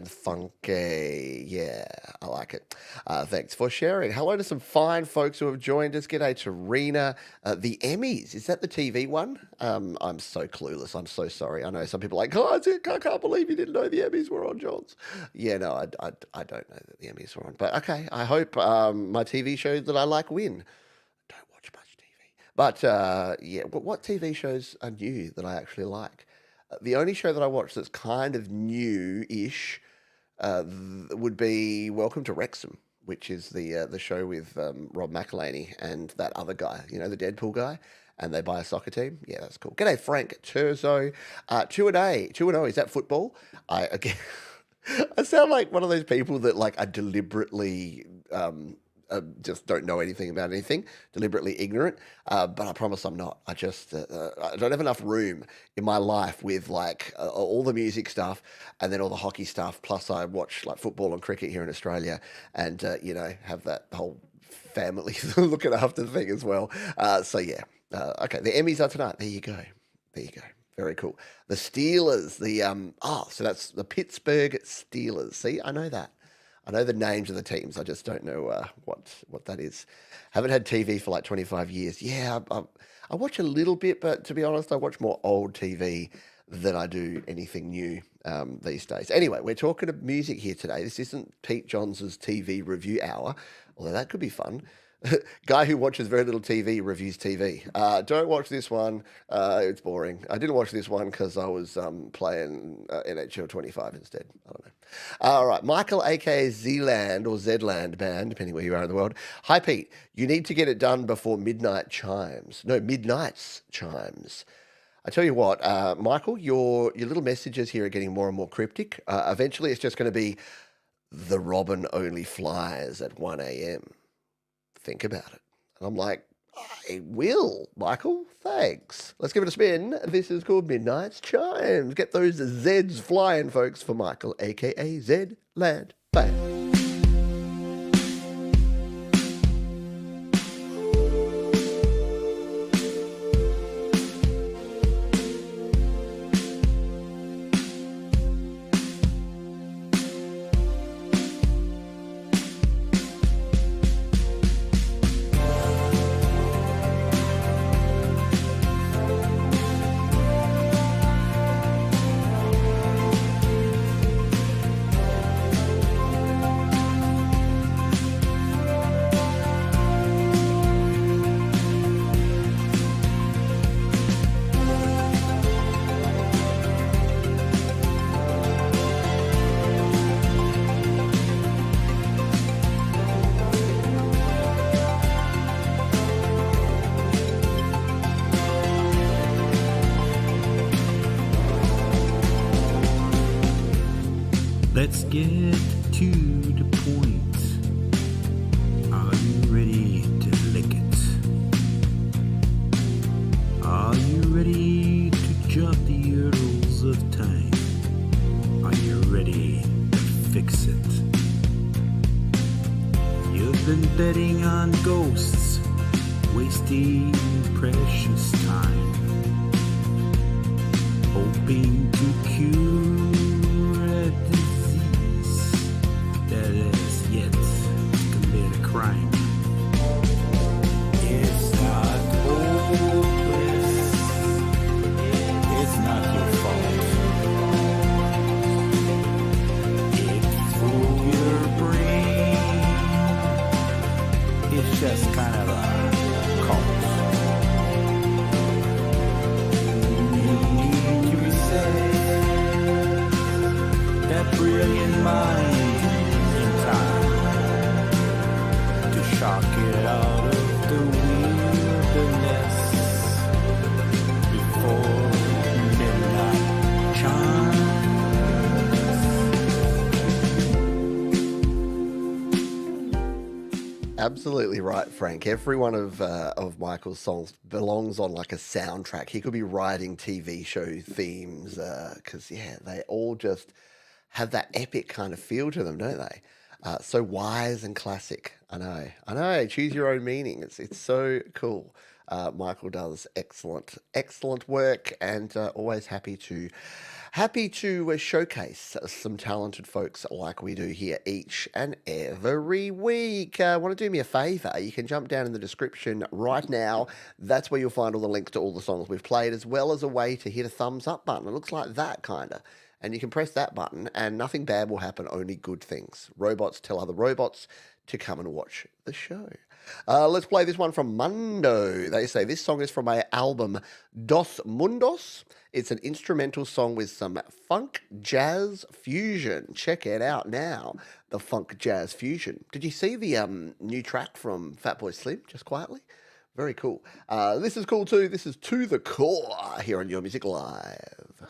funky. Yeah, I like it. Thanks for sharing. Hello to some fine folks who have joined us. G'day to Rena. The Emmys, is that the TV one? I'm so clueless. I'm so sorry. I know some people are like, oh, I can't believe you didn't know the Emmys were on, Johns. Yeah, no, I don't know that the Emmys were on. But okay, I hope my TV shows that I like win. Don't watch much TV. But yeah, what TV shows are new that I actually like? The only show that I watch that's kind of new-ish would be Welcome to Wrexham, which is the show with Rob McElhenney and that other guy, you know, the Deadpool guy, and they buy a soccer team. Yeah, that's cool. G'day, Frank Turzo. 2-0. Is that football? Again, I sound like one of those people that like are deliberately just don't know anything about anything, deliberately ignorant. But I promise I'm not. I just I don't have enough room in my life with like all the music stuff and then all the hockey stuff. Plus, I watch like football and cricket here in Australia, and you know, have that whole family looking after thing as well. So yeah, okay. The Emmys are tonight. There you go. There you go. Very cool. The Steelers. So that's the Pittsburgh Steelers. See, I know that. I know the names of the teams. I just don't know what that is. Haven't had TV for like 25 years. Yeah, I watch a little bit, but to be honest, I watch more old TV than I do anything new these days. Anyway, we're talking of music here today. This isn't Pete Johns' TV review hour, although that could be fun. Guy who watches very little TV reviews TV. Don't watch this one. It's boring. I didn't watch this one because I was playing NHL 25 instead. I don't know. All right. Michael, a.k.a. Zealand or Zland band, depending where you are in the world. Hi, Pete. You need to get it done before midnight chimes. No, midnight's chimes. I tell you what, Michael, your little messages here are getting more and more cryptic. Eventually, it's just going to be the robin only flies at 1 a.m. Think about it. And I'm like, I will, Michael. Thanks. Let's give it a spin. This is called Midnight's Chimes. Get those Zs flying, folks, for Michael, a.k.a. Z Land Band. Let's get to the point. Are you ready to lick it? Are you ready to jump the hurdles of time? Are you ready to fix it? You've been betting on ghosts, wasting precious time, hoping to cure a disease that has yet to commit a crime. It's not hopeless. It's not your fault. It's through your brain. It's just kind of a cult. You need to reset that brilliant mind in time to shock it out of the wilderness before midnight chimes. Absolutely right, Frank. Every one of Michael's songs belongs on like a soundtrack. He could be writing TV show themes because, yeah, they all just have that epic kind of feel to them, don't they? So wise and classic. I know. Choose your own meaning. It's so cool. Michael does excellent work, and always happy to showcase some talented folks like we do here each and every week. Want to do me a favor? You can jump down in the description right now. That's where you'll find all the links to all the songs we've played, as well as a way to hit a thumbs up button. It looks like that kind of. And you can press that button and nothing bad will happen, only good things. Robots tell other robots to come and watch the show. Let's play this one from Mundo. They say this song is from my album Dos Mundos. It's an instrumental song with some funk jazz fusion. Check it out now, the funk jazz fusion. Did you see the new track from Fatboy Slim, Just Quietly? Very cool. This is cool too. This is To The Core here on Your Music Live.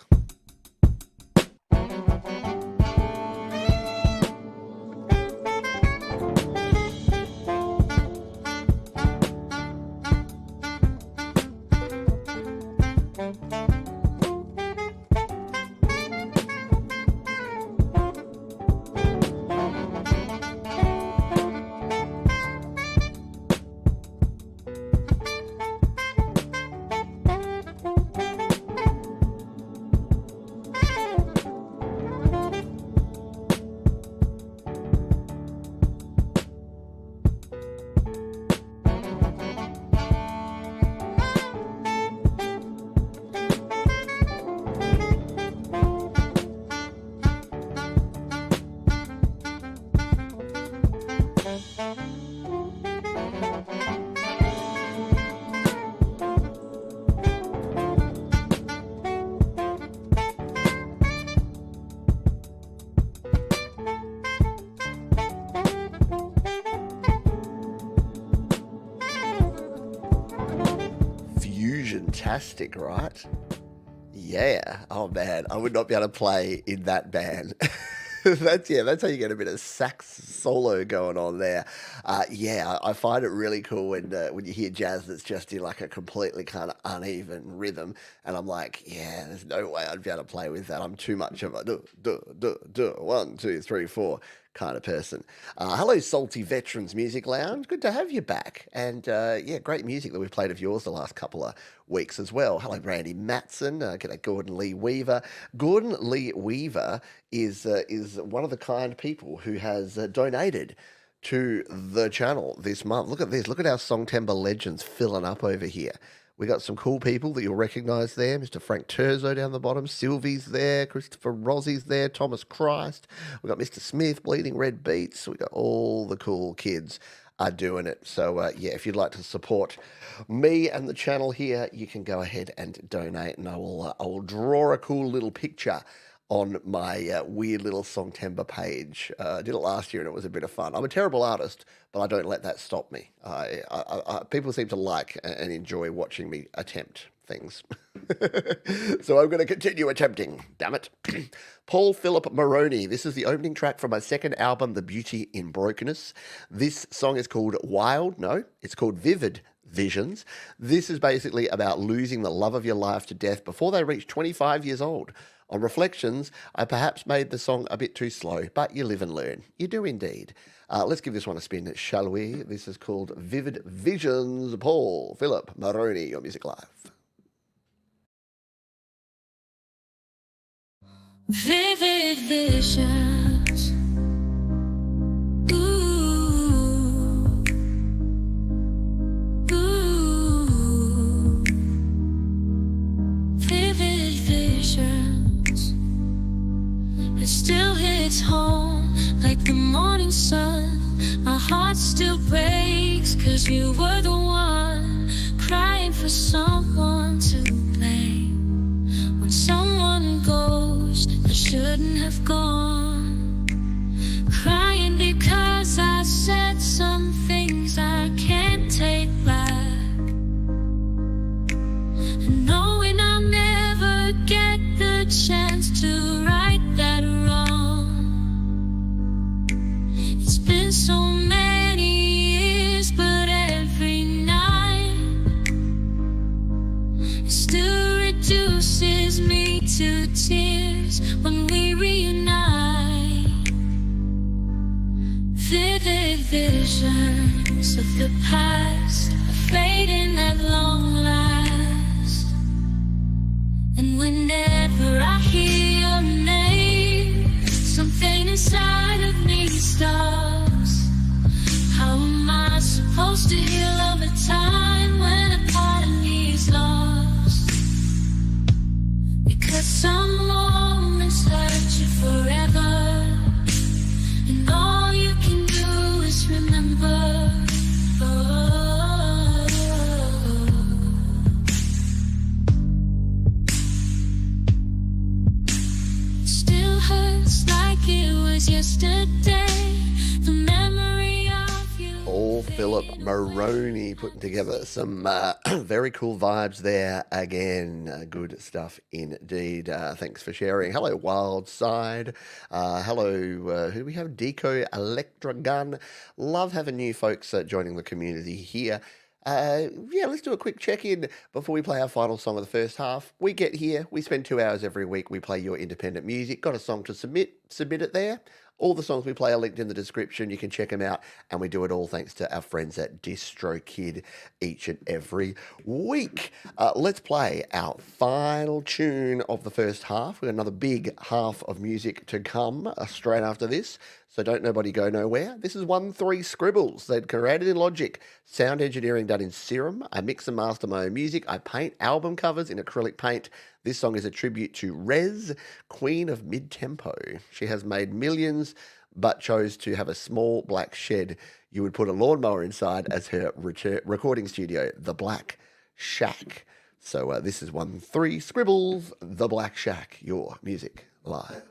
Fantastic, right? Yeah. Oh man, I would not be able to play in that band. That's how you get a bit of sax solo going on there. I find it really cool when you hear jazz that's just in like a completely kind of uneven rhythm, and I'm like, yeah, there's no way I'd be able to play with that. I'm too much of a do 1, 2, 3, 4 kind of person. Hello, Salty Veterans Music Lounge. Good to have you back. And great music that we've played of yours the last couple of weeks as well. Hello, Brandy Matson. G'day, Gordon Lee Weaver. Gordon Lee Weaver is one of the kind people who has donated to the channel this month. Look at this. Look at our Songtember legends filling up over here. We got some cool people that you'll recognise there. Mr. Frank Terzo down the bottom. Sylvie's there. Christopher Rossie's there. Thomas Christ. We got Mr. Smith, Bleeding Red Beats. We got all the cool kids are doing it. So, if you'd like to support me and the channel here, you can go ahead and donate, and I will draw a cool little picture on my weird little Songtember page. I did it last year and it was a bit of fun. I'm a terrible artist, but I don't let that stop me. People seem to like and enjoy watching me attempt things. So I'm going to continue attempting, damn it. Paul Philip Maroney. This is the opening track from my second album, The Beauty in Brokenness. This song is called it's called Vivid Visions. This is basically about losing the love of your life to death before they reach 25 years old. On reflections, I perhaps made the song a bit too slow, but you live and learn. You do indeed. Let's give this one a spin, shall we? This is called Vivid Visions. Paul Philip Maroney, Your Music Live. Vivid visions. Vivid visions. It still hits home like the morning sun. My heart still breaks 'cause you were the one crying for someone to blame. When someone goes, I shouldn't have gone. Crying because I said some things I can't take back. And knowing I'll never get the chance to right that wrong. It's been so many years, but every night it still reduces me to tears when we reunite. visions of the past are fading at long last. And whenever I hear your name, something inside of me stops. How am I supposed to heal over time when a part of me is lost? Because some moments hurt you forever, and all you can do is remember. Oh. Still hurts like it was yesterday. The memory of you. Paul Philip Maroney putting together some very cool vibes there again. Good stuff indeed. Thanks for sharing. Hello, Wild Side. Hello, who do we have? Deco Electra Gun. Love having new folks joining the community here. Let's do a quick check-in before we play our final song of the first half. We get here, we spend 2 hours every week, we play your independent music. Got a song to submit it there. All the songs we play are linked in the description. You can check them out, and we do it all thanks to our friends at DistroKid each and every week. Let's play our final tune of the first half. We've got another big half of music to come straight after this, so don't nobody go nowhere. This is 1-3 Scribbles. They're created in Logic, sound engineering done in Serum. I mix and master my own music. I paint album covers in acrylic paint. This song is a tribute to Rez, queen of mid-tempo. She has made millions, but chose to have a small black shed you would put a lawnmower inside as her recording studio, The Black Shack. So this is 1-3 Scribbles, The Black Shack, your music live.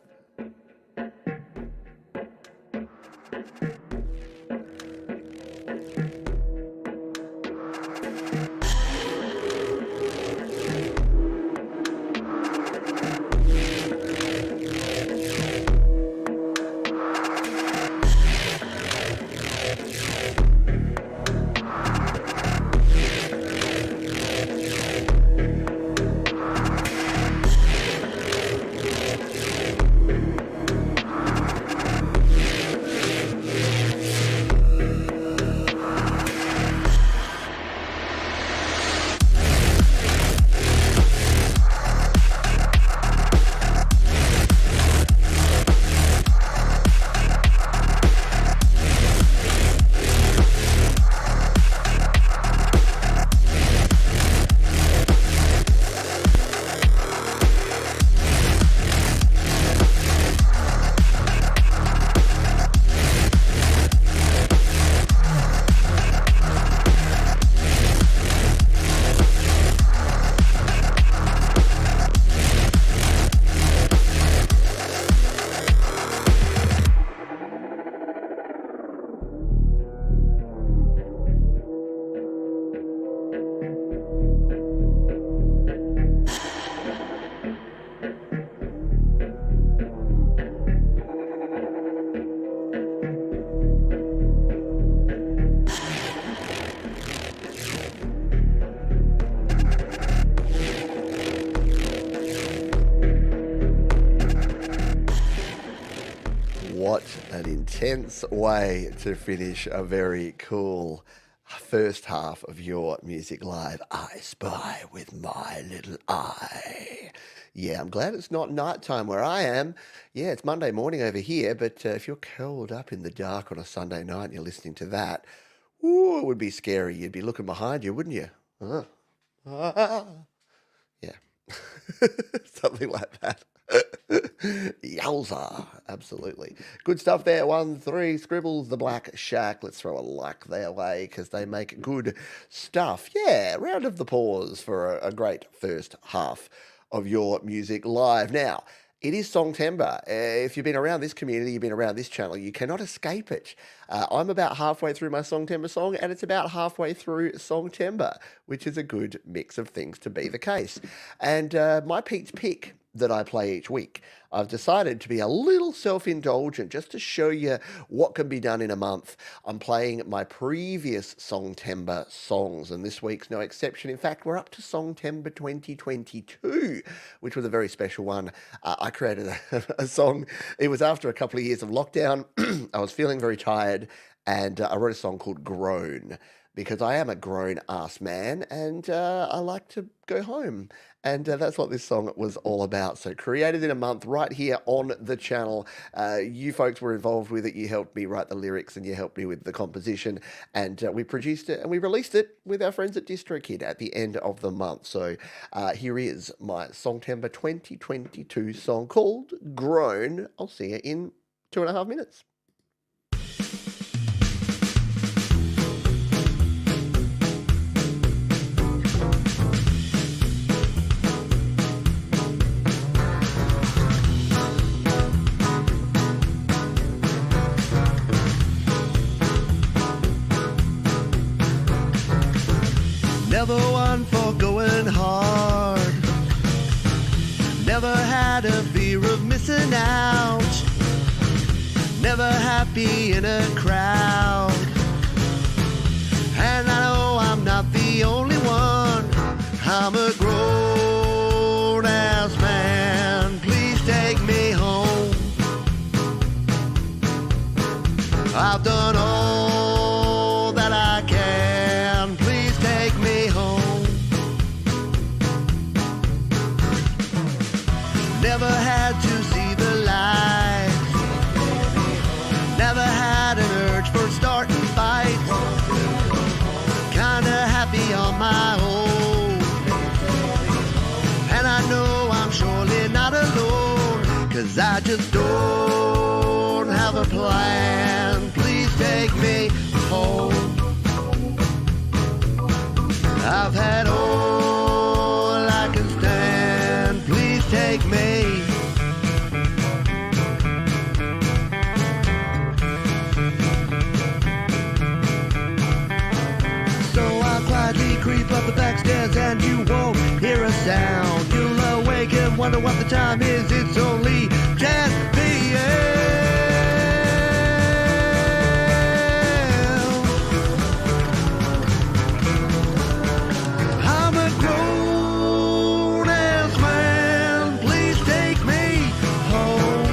What an intense way to finish a very cool first half of your music live. I spy with my little eye. Yeah, I'm glad it's not nighttime where I am. Yeah, it's Monday morning over here, but if you're curled up in the dark on a Sunday night and you're listening to that, ooh, it would be scary. You'd be looking behind you, wouldn't you? Yeah, something like that. Yowza, absolutely. Good stuff there. 1-3 Scribbles, The Black Shack. Let's throw a like their way because they make good stuff. Yeah, round of applause for a great first half of your music live. Now, it is Songtember. If you've been around this community, you've been around this channel, you cannot escape it. I'm about halfway through my Songtember song, and it's about halfway through Songtember, which is a good mix of things to be the case. And my Pete's Pick that I play each week, I've decided to be a little self-indulgent just to show you what can be done in a month. I'm playing my previous Songtember songs, and this week's no exception. In fact, we're up to Songtember 2022, which was a very special one. I created a song. It was after a couple of years of lockdown. I was feeling very tired, and I wrote a song called Grown because I am a grown-ass man and I like to go home. And that's what this song was all about. So created in a month right here on the channel. You folks were involved with it. You helped me write the lyrics and you helped me with the composition. And we produced it and we released it with our friends at DistroKid at the end of the month. So here is my Songtember 2022 song called Grown. I'll see you in 2.5 minutes. Never one for going hard. Never had a fear of missing out. Never happy in a crowd. And I know I'm not the only one. I'm a grown-ass man. Please take me home. I've done all that I can. Please take me home. Never had to see the light. Never had an urge for starting fights. Kinda happy on my own. And I know I'm surely not alone. 'Cause I just don't have a plan. Please take me home. I've had all I can stand. Please take me. So I'll quietly creep up the back stairs and you won't hear a sound. You'll awake and wonder what the time is. It's only 10 p.m. I'm a grown-ass man. Please take me home.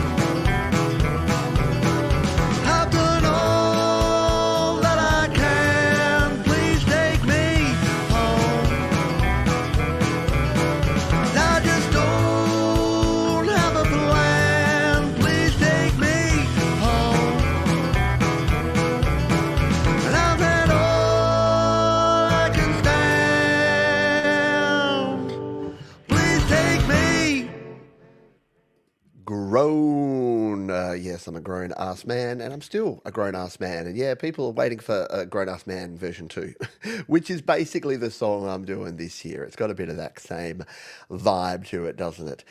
I've done all that I can. Please take me home. I just don't have a plan. Please take me home. And I've had all I can stand. Please take me. Grown. Yes, I'm a grown-ass man, and I'm still a grown-ass man. And yeah, people are waiting for a grown-ass man version 2, which is basically the song I'm doing this year. It's got a bit of that same vibe to it, doesn't it?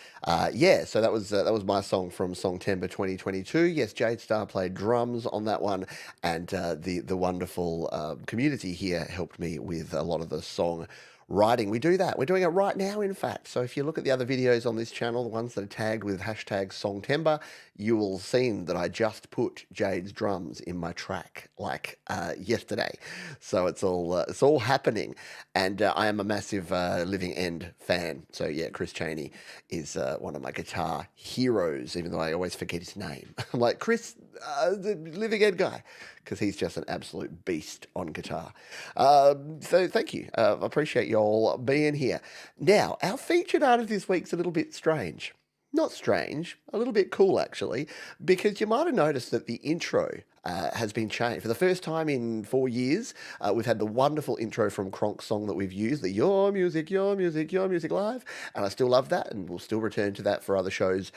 Yeah, so that was my song from Songtember 2022. Yes, Jade Star played drums on that one, and the wonderful community here helped me with a lot of the song writing. We do that. We're doing it right now, in fact. So if you look at the other videos on this channel, the ones that are tagged with hashtag Songtember, you will have seen that I just put Jade's drums in my track like yesterday. So it's all happening. And I am a massive Living End fan. So yeah, Chris Chaney is one of my guitar heroes, even though I always forget his name. I'm like, Chris, the Living End guy, because he's just an absolute beast on guitar. So thank you. I appreciate you all being here. Now, our featured artist this week's a little bit strange. Not strange, a little bit cool actually, because you might have noticed that the intro has been changed. For the first time in 4 years, we've had the wonderful intro from Kronk's song that we've used, the Your Music, Your Music, Your Music Live, and I still love that, and we'll still return to that for other shows.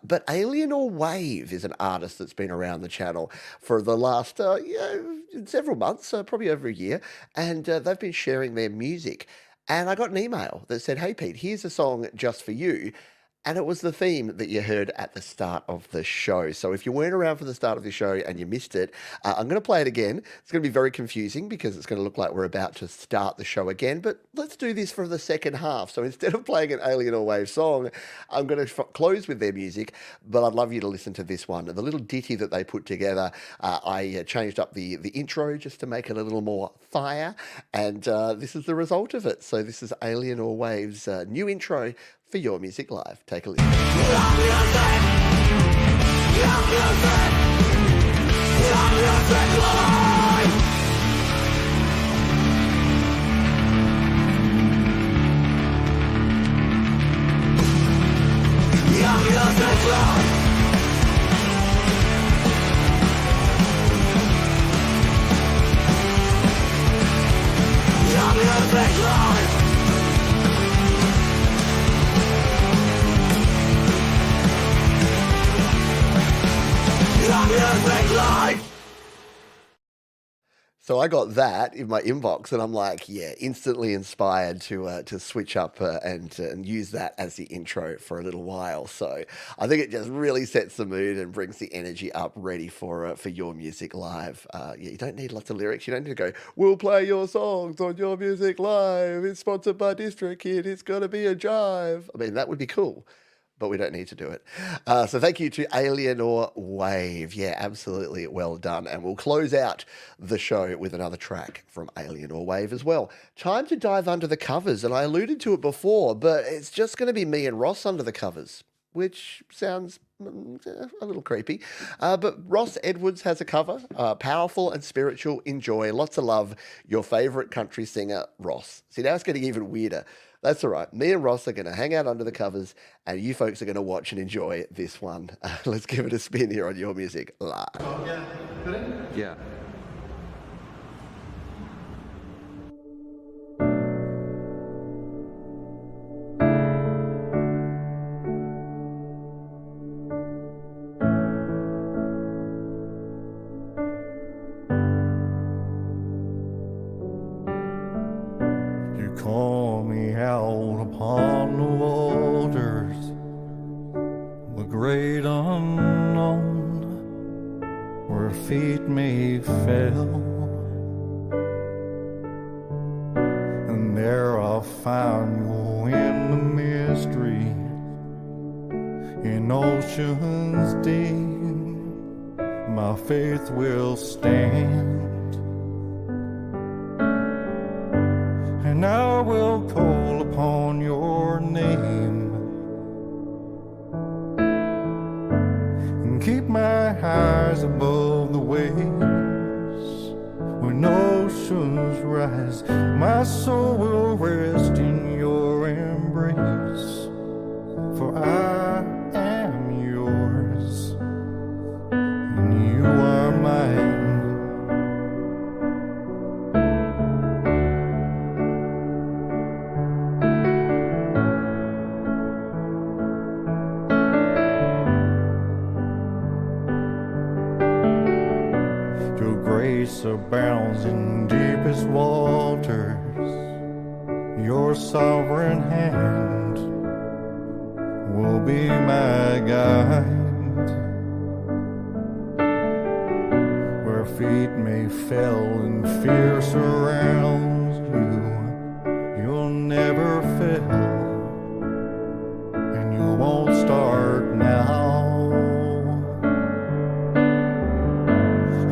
But Alien or Wave is an artist that's been around the channel for the last several months, probably over a year, and they've been sharing their music. And I got an email that said, "Hey Pete, here's a song just for you." And it was the theme that you heard at the start of the show. So if you weren't around for the start of the show and you missed it, I'm going to play it again. It's going to be very confusing because it's going to look like we're about to start the show again. But let's do this for the second half. So instead of playing an Alien or Wave song, I'm going to close with their music. But I'd love you to listen to this one. The little ditty that they put together, I changed up the intro just to make it a little more fire. And this is the result of it. So this is Alien or Wave's new intro for Your Music Live. Take a listen. So I got that in my inbox, and I'm like, yeah, instantly inspired to switch up and use that as the intro for a little while. So I think it just really sets the mood and brings the energy up, ready for your music live. Yeah, you don't need lots of lyrics. You don't need to go, "We'll play your songs on your music live. It's sponsored by DistroKid. It's gonna be a jive." I mean, that would be cool, but we don't need to do it. So thank you to Alien or Wave. Yeah, absolutely well done. And we'll close out the show with another track from Alien or Wave as well. Time to dive under the covers. And I alluded to it before, but it's just going to be me and Ross under the covers, which sounds a little creepy. But Ross Edwards has a cover, powerful and spiritual. Enjoy. Lots of love. Your favorite country singer, Ross. See, now it's getting even weirder. That's all right. Me and Ross are going to hang out under the covers, and you folks are going to watch and enjoy this one. Let's give it a spin here on Your Music Live. Yeah. You call me out upon the waters, the great unknown, where feet may fail. And there I'll find you in the mystery, in oceans deep, my faith will stand. And I will call upon your name and keep my eyes above the waves. When oceans rise, my soul will rest in your embrace. For I am yours and you are mine. Your grace abounds in deepest waters. Your sovereign hand will be my guide. Where feet may fail and fear surrounds you, you'll never fail, and you won't start now.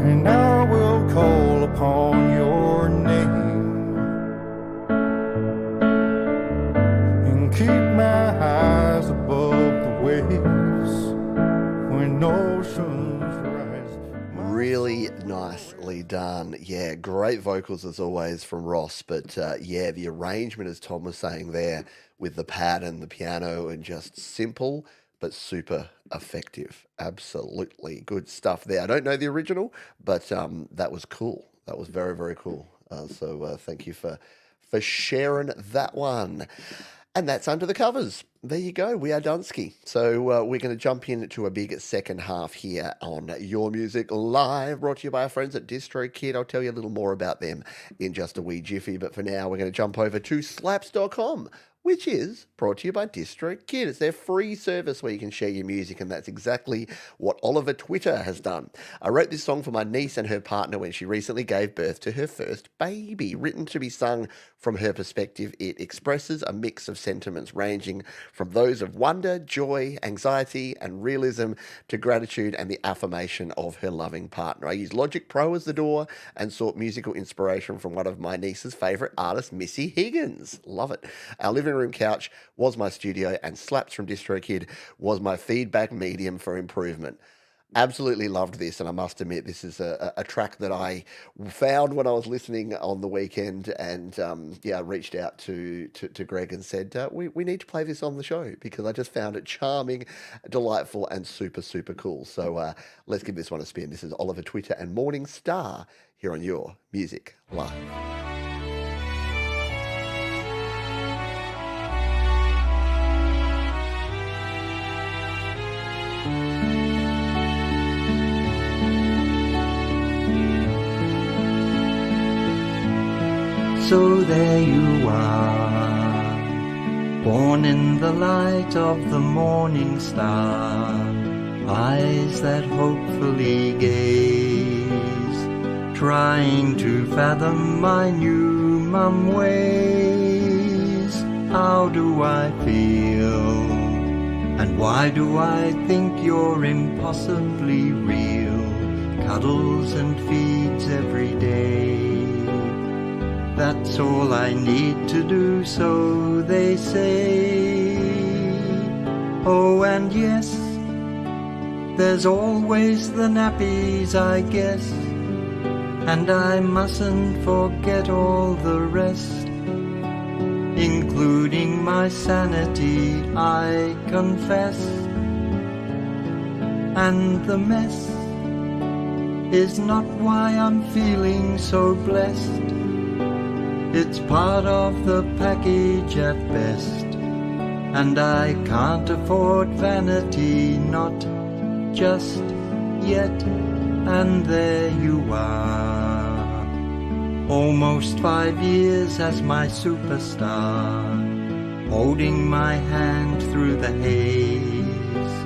And I will call upon your name and keep my eyes above the waves when oceans rise. Really nicely done. Yeah, great vocals as always from Ross. But yeah, the arrangement, as Tom was saying there, with the pad and the piano, and just simple but super effective. Absolutely good stuff there. I don't know the original, but that was cool. That was very, very cool. So thank you for sharing that one. And that's under the covers. There you go. We are Dunsky. So we're going to jump into a big second half here on Your Music Live, brought to you by our friends at DistroKid. I'll tell you a little more about them in just a wee jiffy. But for now, we're going to jump over to slaps.com, which is brought to you by DistroKid. It's their free service where you can share your music, and that's exactly what Oliver Twitter has done. I wrote this song for my niece and her partner when she recently gave birth to her first baby. Written to be sung from her perspective, it expresses a mix of sentiments ranging from those of wonder, joy, anxiety, and realism to gratitude and the affirmation of her loving partner. I used Logic Pro as the DAW and sought musical inspiration from one of my niece's favourite artists, Missy Higgins. Love it. Our living room couch was my studio, and Slaps from DistroKid was my feedback medium for improvement. Absolutely loved this, and I must admit, this is a track that I found when I was listening on the weekend, and yeah, I reached out to Greg and said we need to play this on the show because I just found it charming, delightful, and super super cool. So let's give this one a spin. This is Oliver Twitter and Morning Star here on Your Music Live. So there you are, born in the light of the morning star, eyes that hopefully gaze, trying to fathom my new mum ways. How do I feel? And why do I think you're impossibly real? Cuddles and feeds every day. That's all I need to do, so they say. Oh, and yes, there's always the nappies, I guess. And I mustn't forget all the rest, including my sanity, I confess. And the mess is not why I'm feeling so blessed. It's part of the package at best, and I can't afford vanity, not just yet. And there you are, almost 5 years as my superstar, holding my hand through the haze,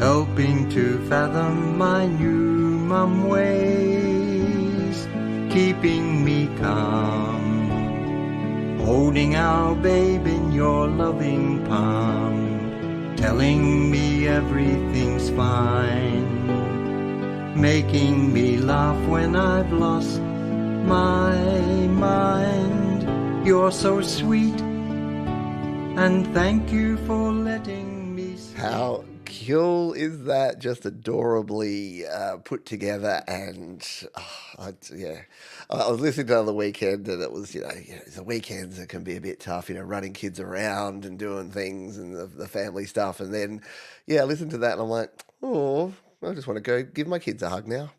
helping to fathom my new mum ways, keeping me calm, holding our babe in your loving palm, telling me everything's fine, making me laugh when I've lost my mind. You're so sweet, and thank you for letting me see. How cool is that? Just adorably put together, and yeah, I was listening to it on the weekend, and it was, the weekends it can be a bit tough, running kids around and doing things and the family stuff, and then I listened to that and I'm like, oh, I just want to go give my kids a hug now.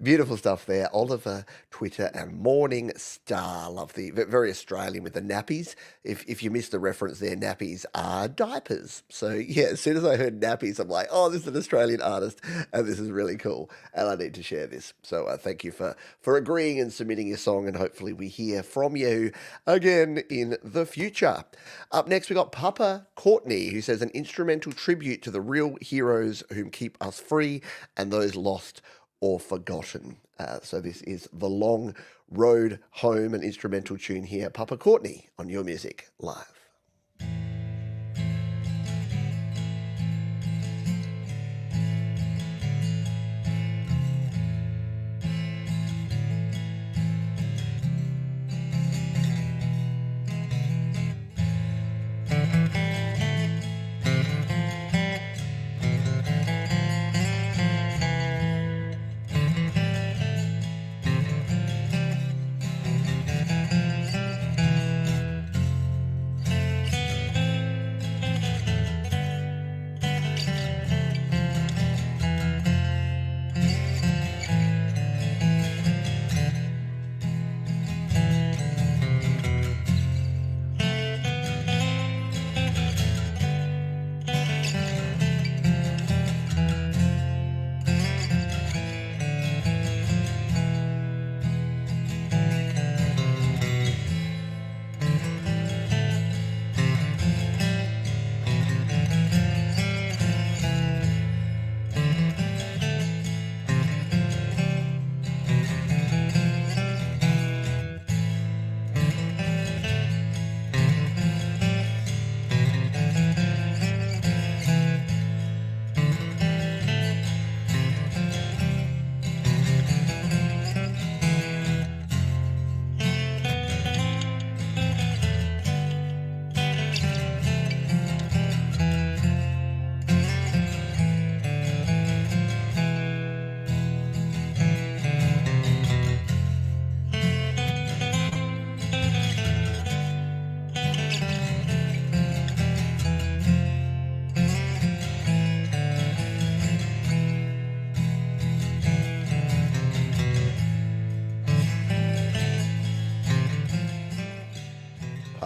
Beautiful stuff there. Oliver Twitter and Morning Star. Love the very Australian with the nappies. If you missed the reference there, nappies are diapers. So yeah, as soon as I heard nappies, I'm like, oh, this is an Australian artist and this is really cool and I need to share this. So thank you for agreeing and submitting your song, and hopefully we hear from you again in the future. Up next we got Papa Courtney, who says an instrumental tribute to the real heroes whom keep us free and those lost or forgotten. So this is The Long Road Home, an instrumental tune here. Papa Courtney on Your Music Live.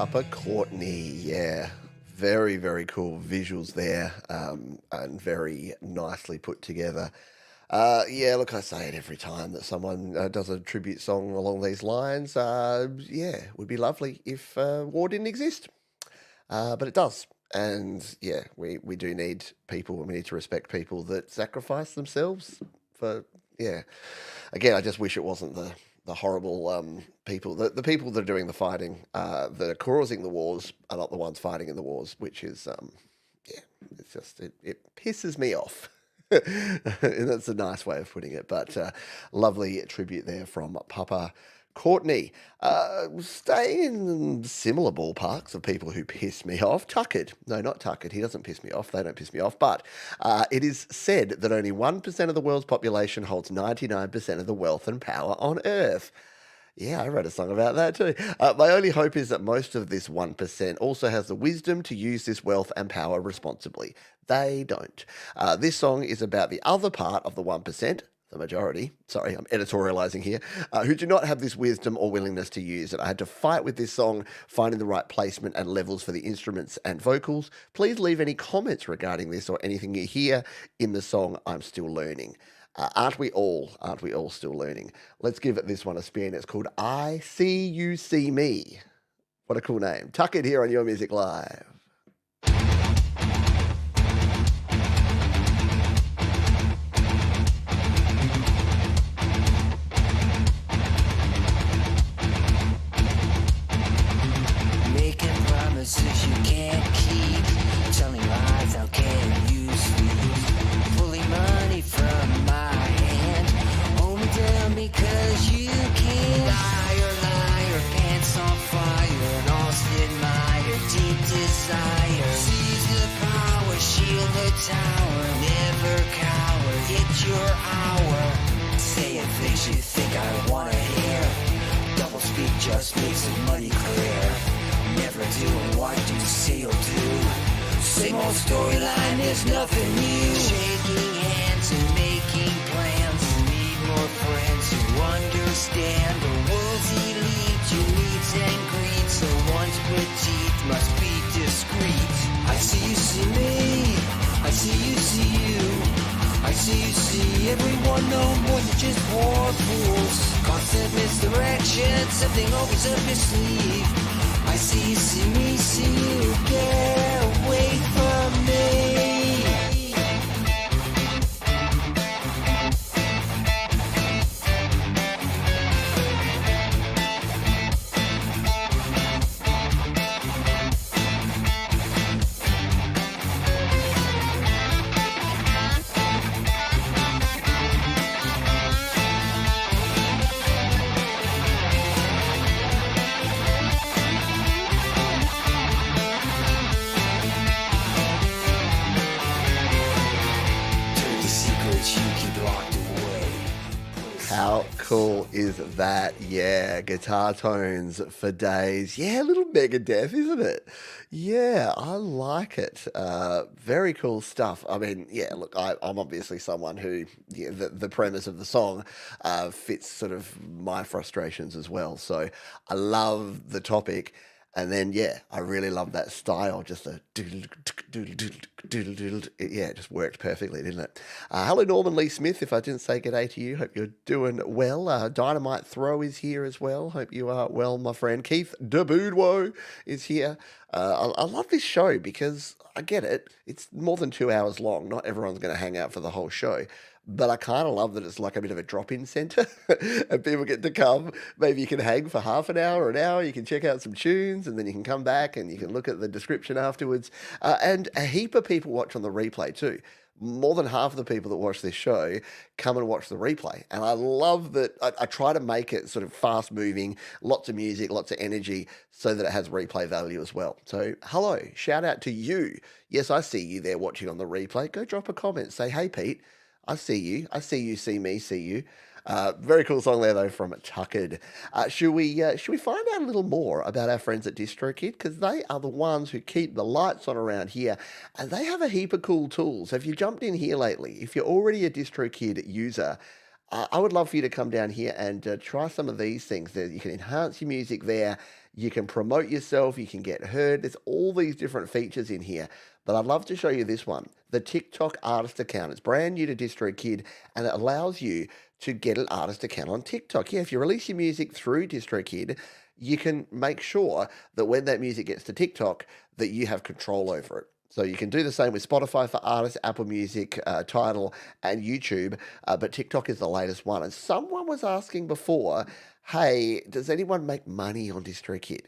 Papa Courtney, yeah. Very, very cool visuals there, and very nicely put together. Yeah, look, I say it every time that someone does a tribute song along these lines. Yeah, it would be lovely if war didn't exist, but it does. And yeah, we do need people, we need to respect people that sacrifice themselves for, yeah. Again, I just wish it wasn't the horrible people, the people that are doing the fighting, that are causing the wars, are not the ones fighting in the wars, which is, yeah, it's just, it pisses me off. And that's a nice way of putting it, but lovely tribute there from Papa Courtney. Staying in similar ballparks of people who piss me off, Tuckered. No, not Tuckered. He doesn't piss me off. They don't piss me off. But it is said that only 1% of the world's population holds 99% of the wealth and power on Earth. Yeah, I wrote a song about that too. My only hope is that most of this 1% also has the wisdom to use this wealth and power responsibly. They don't. This song is about the other part of the 1%, the majority, sorry, I'm editorializing here, who do not have this wisdom or willingness to use it. I had to fight with this song, finding the right placement and levels for the instruments and vocals. Please leave any comments regarding this or anything you hear in the song. I'm still learning. Aren't we all? Aren't we all still learning? Let's give it this one a spin. It's called I See You See Me. What a cool name. Tuck it here on Your Music Live. Making promises you can't keep, telling lies how can you sleep, pulling money from my hand, only down because you can. Liar, liar, pants on fire, and all admire deep desire. Seize the power, shield the tower, never cower, it's your hour. Saying things you think I wanna hear, double speak just makes the money clear. Never doing what you say you'll do. Same old storyline, there's nothing new. Shaking hands and making plans. Need more friends who understand the world's elite. Your needs and greeds, so one's petite must be discreet. I see you see me, I see you see you. I see you see everyone, no more than just poor fools. Constant misdirection, something always up your sleeve. I see you, see me, see you, get away from me. How cool is that? Yeah, guitar tones for days. Yeah, a little Megadeth, isn't it? Yeah, I like it. Very cool stuff. I mean, yeah, look, I'm obviously someone who, yeah, the premise of the song fits sort of my frustrations as well. So I love the topic. And then, yeah, I really love that style. Just a yeah, it just worked perfectly, didn't it? Hello, Norman Lee Smith. If I didn't say g'day to you, hope you're doing well. Dynamite Throw is here as well. Hope you are well, my friend. Keith DeBoudwo is here. I love this show because I get it. It's more than 2 hours long. Not everyone's going to hang out for the whole show. But I kind of love that it's like a bit of a drop-in centre and people get to come. Maybe you can hang for half an hour or an hour. You can check out some tunes and then you can come back and you can look at the description afterwards. And a heap of people watch on the replay too. More than half of the people that watch this show come and watch the replay. And I love that. I try to make it sort of fast moving, lots of music, lots of energy so that it has replay value as well. So hello, shout out to you. Yes, I see you there watching on the replay. Go drop a comment. Say, hey, Pete. I see you. I see you, see me, see you. Very cool song there, though, from Tuckered. Should we find out a little more about our friends at DistroKid? Because they are the ones who keep the lights on around here, and they have a heap of cool tools. Have you jumped in here lately? If you're already a DistroKid user, I would love for you to come down here and try some of these things. You can enhance your music there. You can promote yourself. You can get heard. There's all these different features in here. But I'd love to show you this one, the TikTok artist account. It's brand new to DistroKid, and it allows you to get an artist account on TikTok. Yeah, if you release your music through DistroKid, you can make sure that when that music gets to TikTok, that you have control over it. So you can do the same with Spotify for artists, Apple Music, Tidal, and YouTube, but TikTok is the latest one. And someone was asking before, hey, does anyone make money on DistroKid?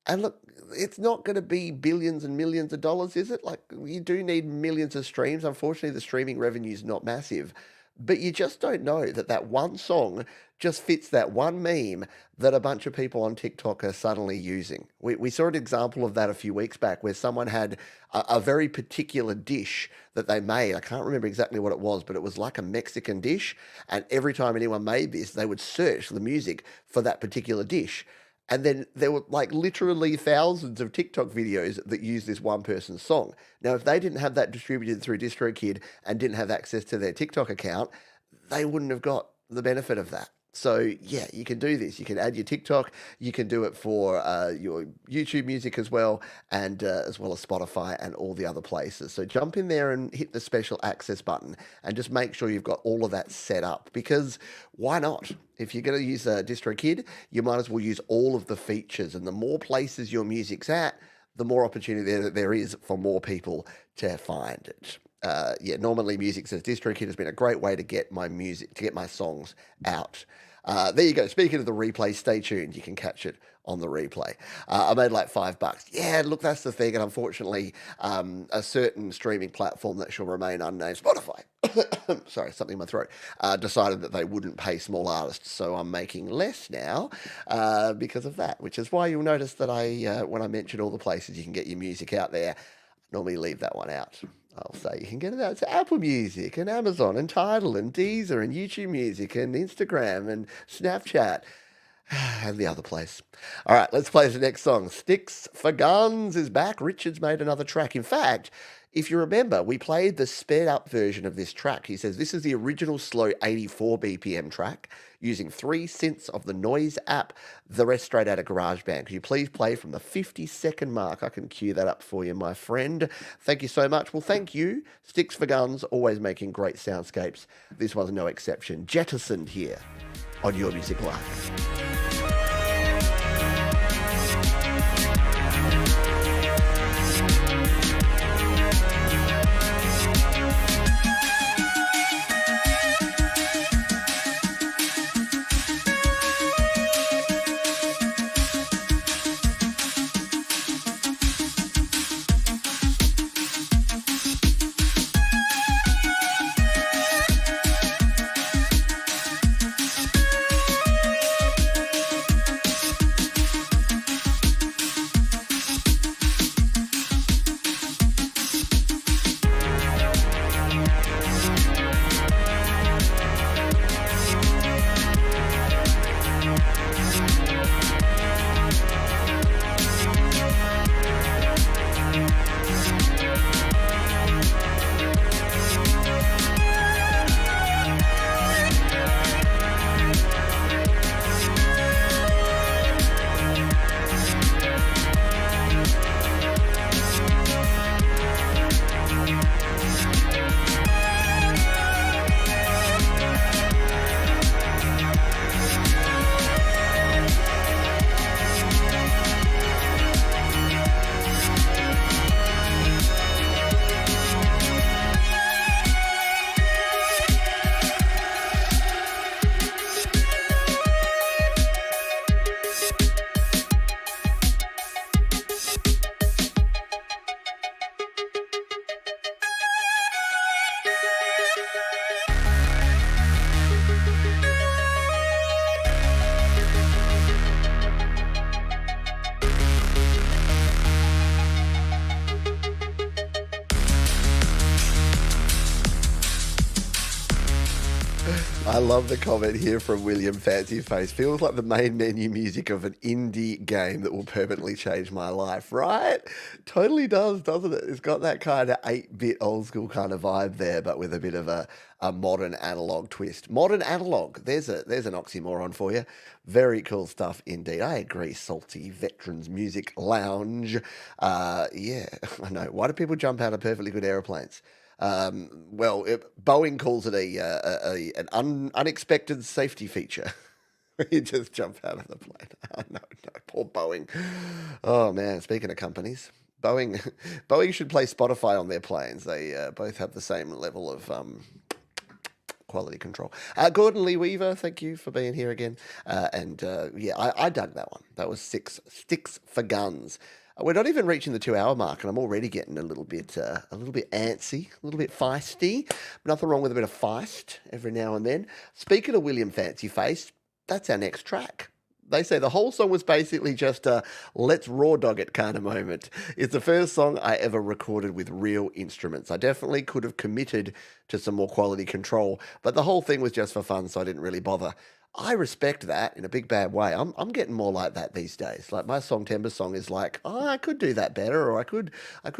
And look, it's not going to be billions and millions of dollars, is it? Like, you do need millions of streams. Unfortunately, the streaming revenue is not massive. But you just don't know that that one song just fits that one meme that a bunch of people on TikTok are suddenly using. We saw an example of that a few weeks back where someone had a very particular dish that they made. I can't remember exactly what it was, but it was like a Mexican dish. And every time anyone made this, they would search the music for that particular dish. And then there were like literally thousands of TikTok videos that use this one person's song. Now, if they didn't have that distributed through DistroKid and didn't have access to their TikTok account, they wouldn't have got the benefit of that. So yeah, you can do this. You can add your TikTok. You can do it for your YouTube music as well, and as well as Spotify and all the other places. So jump in there and hit the special access button and just make sure you've got all of that set up, because why not? If you're going to use DistroKid, you might as well use all of the features, and the more places your music's at, the more opportunity there is for more people to find it. Yeah, normally music says DistroKid has been a great way to get my music, to get my songs out. There you go. Speaking of the replay, stay tuned. You can catch it on the replay. I made like $5. Yeah, look, that's the thing. And unfortunately, a certain streaming platform that shall remain unnamed, Spotify, sorry, something in my throat, decided that they wouldn't pay small artists. So I'm making less now because of that, which is why you'll notice that when I mention all the places you can get your music out there, I normally leave that one out. I'll say you can get it out to Apple Music and Amazon and Tidal and Deezer and YouTube Music and Instagram and Snapchat and the other place. All right, let's play the next song. Sticks for Guns is back. Richard's made another track. In fact, if you remember, we played the sped up version of this track. He says this is the original slow 84 BPM track using 3 synths of the Noise app, the rest straight out of GarageBand. Could you please play from the 50-second mark? I can cue that up for you, my friend. Thank you so much. Well, thank you. Sticks for Guns, always making great soundscapes. This one's no exception. Jettisoned here on Your Music Live. I love the comment here from William Fancy Face. Feels like the main menu music of an indie game that will permanently change my life, right? Totally does, doesn't it? It's got that kind of 8-bit old school kind of vibe there, but with a bit of a modern analog twist. Modern analog, there's an oxymoron for you. Very cool stuff indeed. I agree, Salty Veterans Music Lounge. Yeah, I know. Why do people jump out of perfectly good aeroplanes? Boeing calls it an unexpected safety feature. You just jump out of the plane. Oh, no, poor Boeing. Oh man, speaking of companies, Boeing should play Spotify on their planes. They both have the same level of quality control. Gordon Lee Weaver, thank you for being here again. I dug that one. That was Sticks for Guns. We're not even reaching the 2-hour mark, and I'm already getting a little bit antsy, a little bit feisty. Nothing wrong with a bit of feist every now and then. Speaking of William Fancy Face, that's our next track. They say the whole song was basically just a let's raw dog it kind of moment. It's the first song I ever recorded with real instruments. I definitely could have committed to some more quality control, but the whole thing was just for fun, so I didn't really bother. I respect that in a big bad way. I'm getting more like that these days. Like my song Timber Song is like, oh, I could do that better, or I could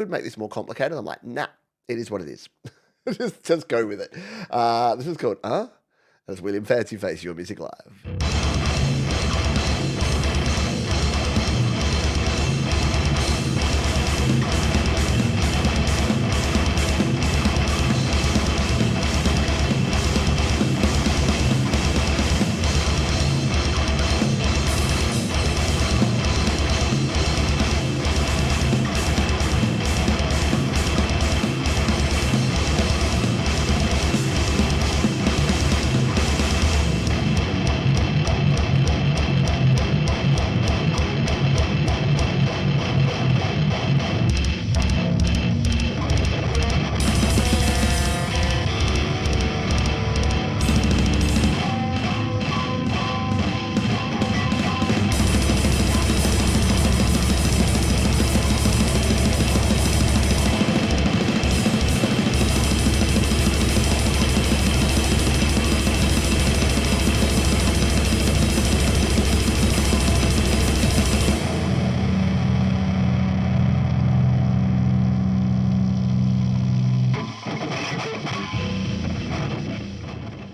make this more complicated. I'm like, nah, it is what it is. just go with it. This is called That's William Fancy Face, Your Music Live.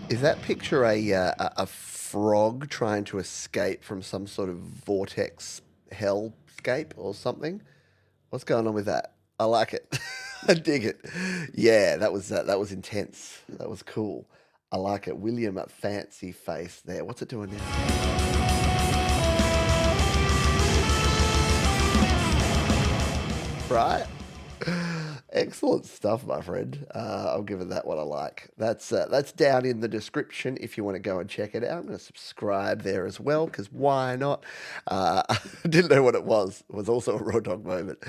Is that picture a frog trying to escape from some sort of vortex hellscape or something? What's going on with that? I like it. I dig it. Yeah, that was intense. That was cool. I like it. William Fancy Face there. What's it doing now? Right? Excellent stuff, my friend. I'll give it that one I like. That's down in the description if you want to go and check it out. I'm going to subscribe there as well, because why not? I didn't know what it was. It was also a raw dog moment.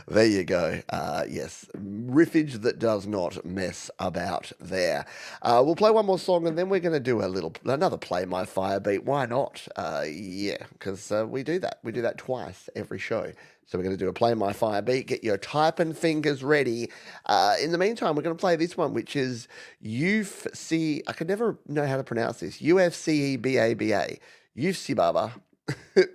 There you go. Yes, riffage that does not mess about there. We'll play one more song, and then we're going to do another Play My Firebeat. Why not? Yeah, because we do that. We do that twice every show. So we're going to do a Play My Firebeat. Get your typing fingers ready. In the meantime, we're going to play this one, which is UFC. I can never know how to pronounce this. UFCEBABA. UFC Baba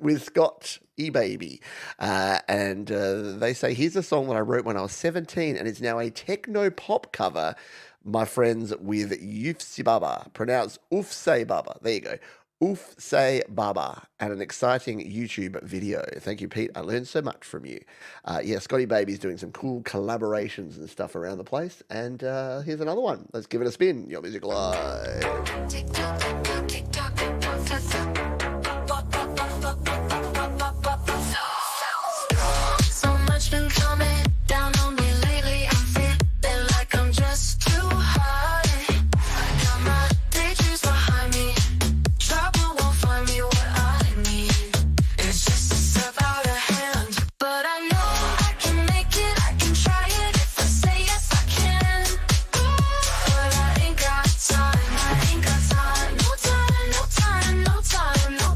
with Scott E-Baby. And they say, here's a song that I wrote when I was 17, and it's now a techno pop cover, my friends, with UFC Baba. Pronounced Ufse Baba. There you go. Oof Say Baba, and an exciting YouTube video. Thank you, Pete. I learned so much from you. Yeah, Scotty Baby's doing some cool collaborations and stuff around the place. And here's another one. Let's give it a spin. Your Music Live. So much been coming down on me lately. I'm feeling like I'm just too high. I got my daydreams behind me. Trouble won't find me. What I need is just a step out of hand. But I know I can make it. I can try it. If I say yes, I can. But I ain't got time. I ain't got time. No time, no time, no time, no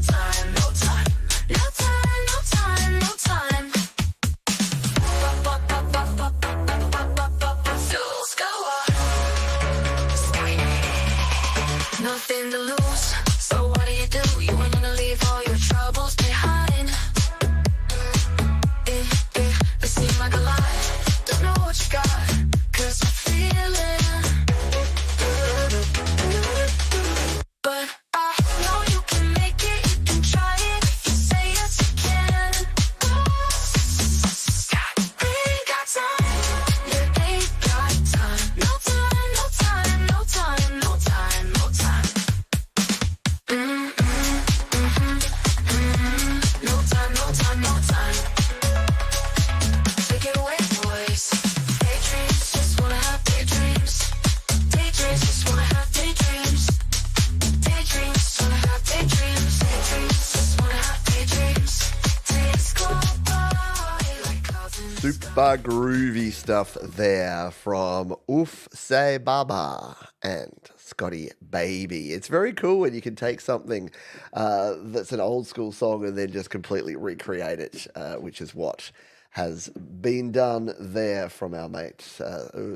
Super groovy stuff there from Oof Say Baba and Scotty Baby. It's very cool when you can take something that's an old school song and then just completely recreate it, which is what has been done there from our mate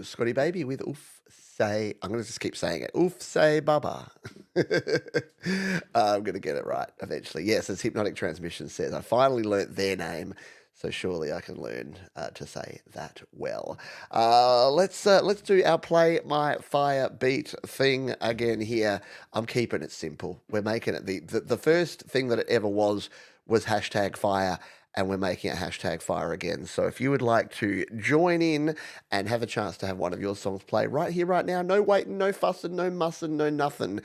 Scotty Baby with Oof Say. I'm going to just keep saying it. Oof Say Baba. I'm going to get it right eventually. Yes, as Hypnotic Transmission says, I finally learnt their name. So surely I can learn to say that well. Let's do our Play My Fire Beat thing again here. I'm keeping it simple. We're making it the first thing that it ever was hashtag fire, and we're making it hashtag fire again. So if you would like to join in and have a chance to have one of your songs play right here, right now, no waiting, no fussing, no mussing, no nothing,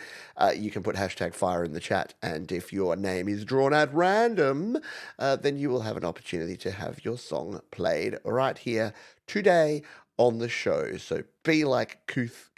you can put hashtag fire in the chat. And if your name is drawn at random, then you will have an opportunity to have your song played right here today on the show. So be like Keith?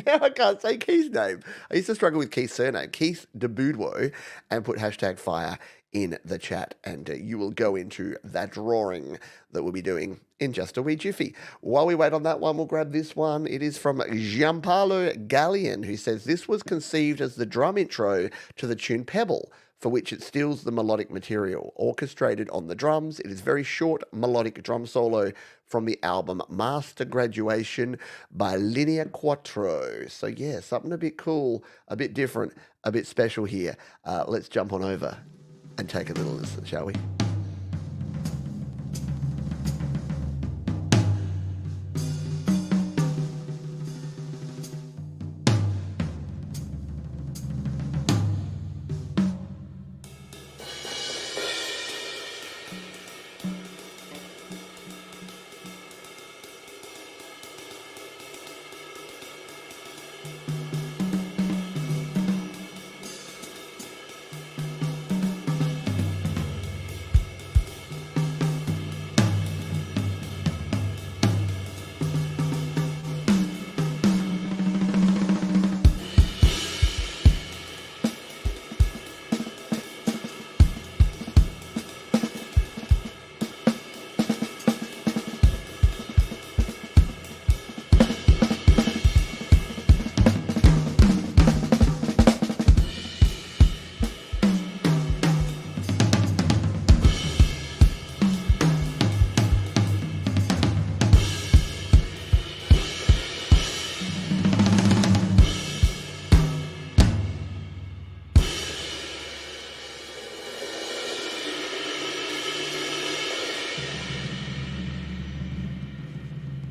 Now I can't say Keith's name. I used to struggle with Keith's surname, Keith de Boudreaux, and put hashtag fire in the chat, and you will go into that drawing that we'll be doing in just a wee jiffy. While we wait on that one, we'll grab this one. It is from Gianpaolo Gallian, who says, this was conceived as the drum intro to the tune Pebble, for which it steals the melodic material. Orchestrated on the drums, it is very short melodic drum solo from the album Master Graduation by Linea Quattro. So yeah, something a bit cool, a bit different, a bit special here. Let's jump on over and take a little listen, shall we?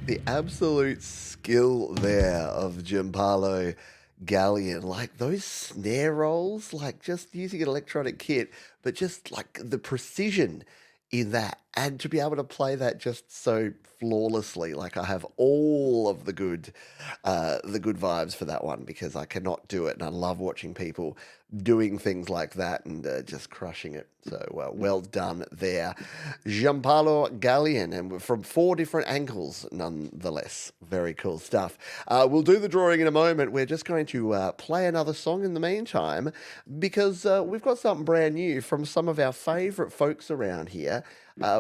The absolute skill there of Gianpaolo Gallian, like those snare rolls, like just using an electronic kit, but just like the precision in that, and to be able to play that just so flawlessly. Like I have all of the good vibes for that one, because I cannot do it, and I love watching people doing things like that and just crushing it. So well done there, Gianpaolo Gallian, and from 4 different angles nonetheless. Very cool stuff. We'll do the drawing in a moment. We're just going to play another song in the meantime, because we've got something brand new from some of our favourite folks around here,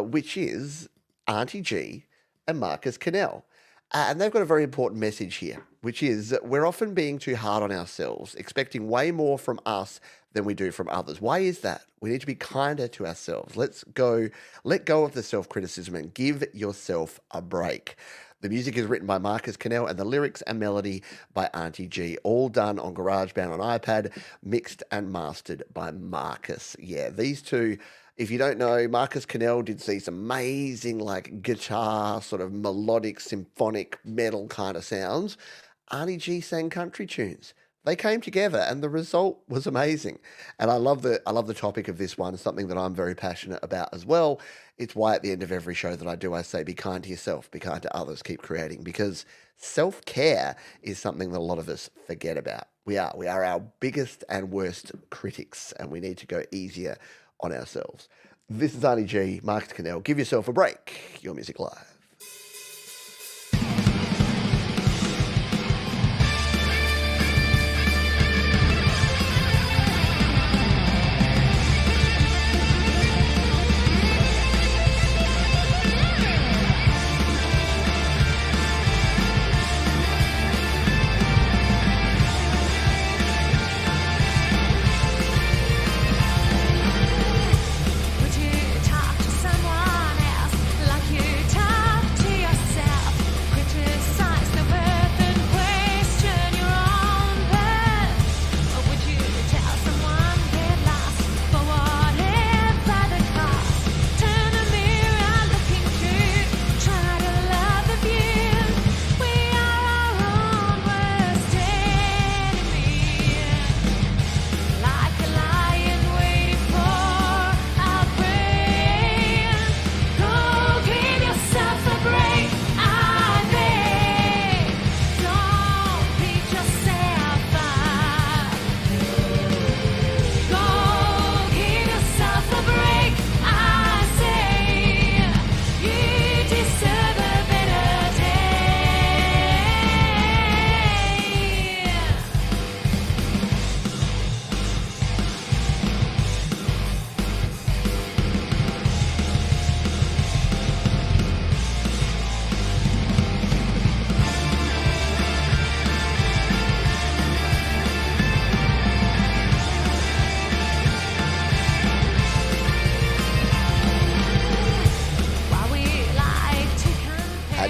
which is Auntie G and Marcus Cannell. And they've got a very important message here, which is that we're often being too hard on ourselves, expecting way more from us than we do from others. Why is that? We need to be kinder to ourselves. Let go of the self-criticism and give yourself a break. The music is written by Marcus Cannell, and the lyrics and melody by Auntie G, all done on GarageBand on iPad, mixed and mastered by Marcus. Yeah, these two, if you don't know, Marcus Cannell did these amazing like guitar, sort of melodic, symphonic, metal kind of sounds. Auntie G sang country tunes. They came together and the result was amazing. And I love the topic of this one, something that I'm very passionate about as well. It's why at the end of every show that I do, I say, be kind to yourself, be kind to others, keep creating, because self-care is something that a lot of us forget about. We are our biggest and worst critics, and we need to go easier on ourselves. This is Auntie G, Marcus Cannell. Give yourself a break. Your Music Live.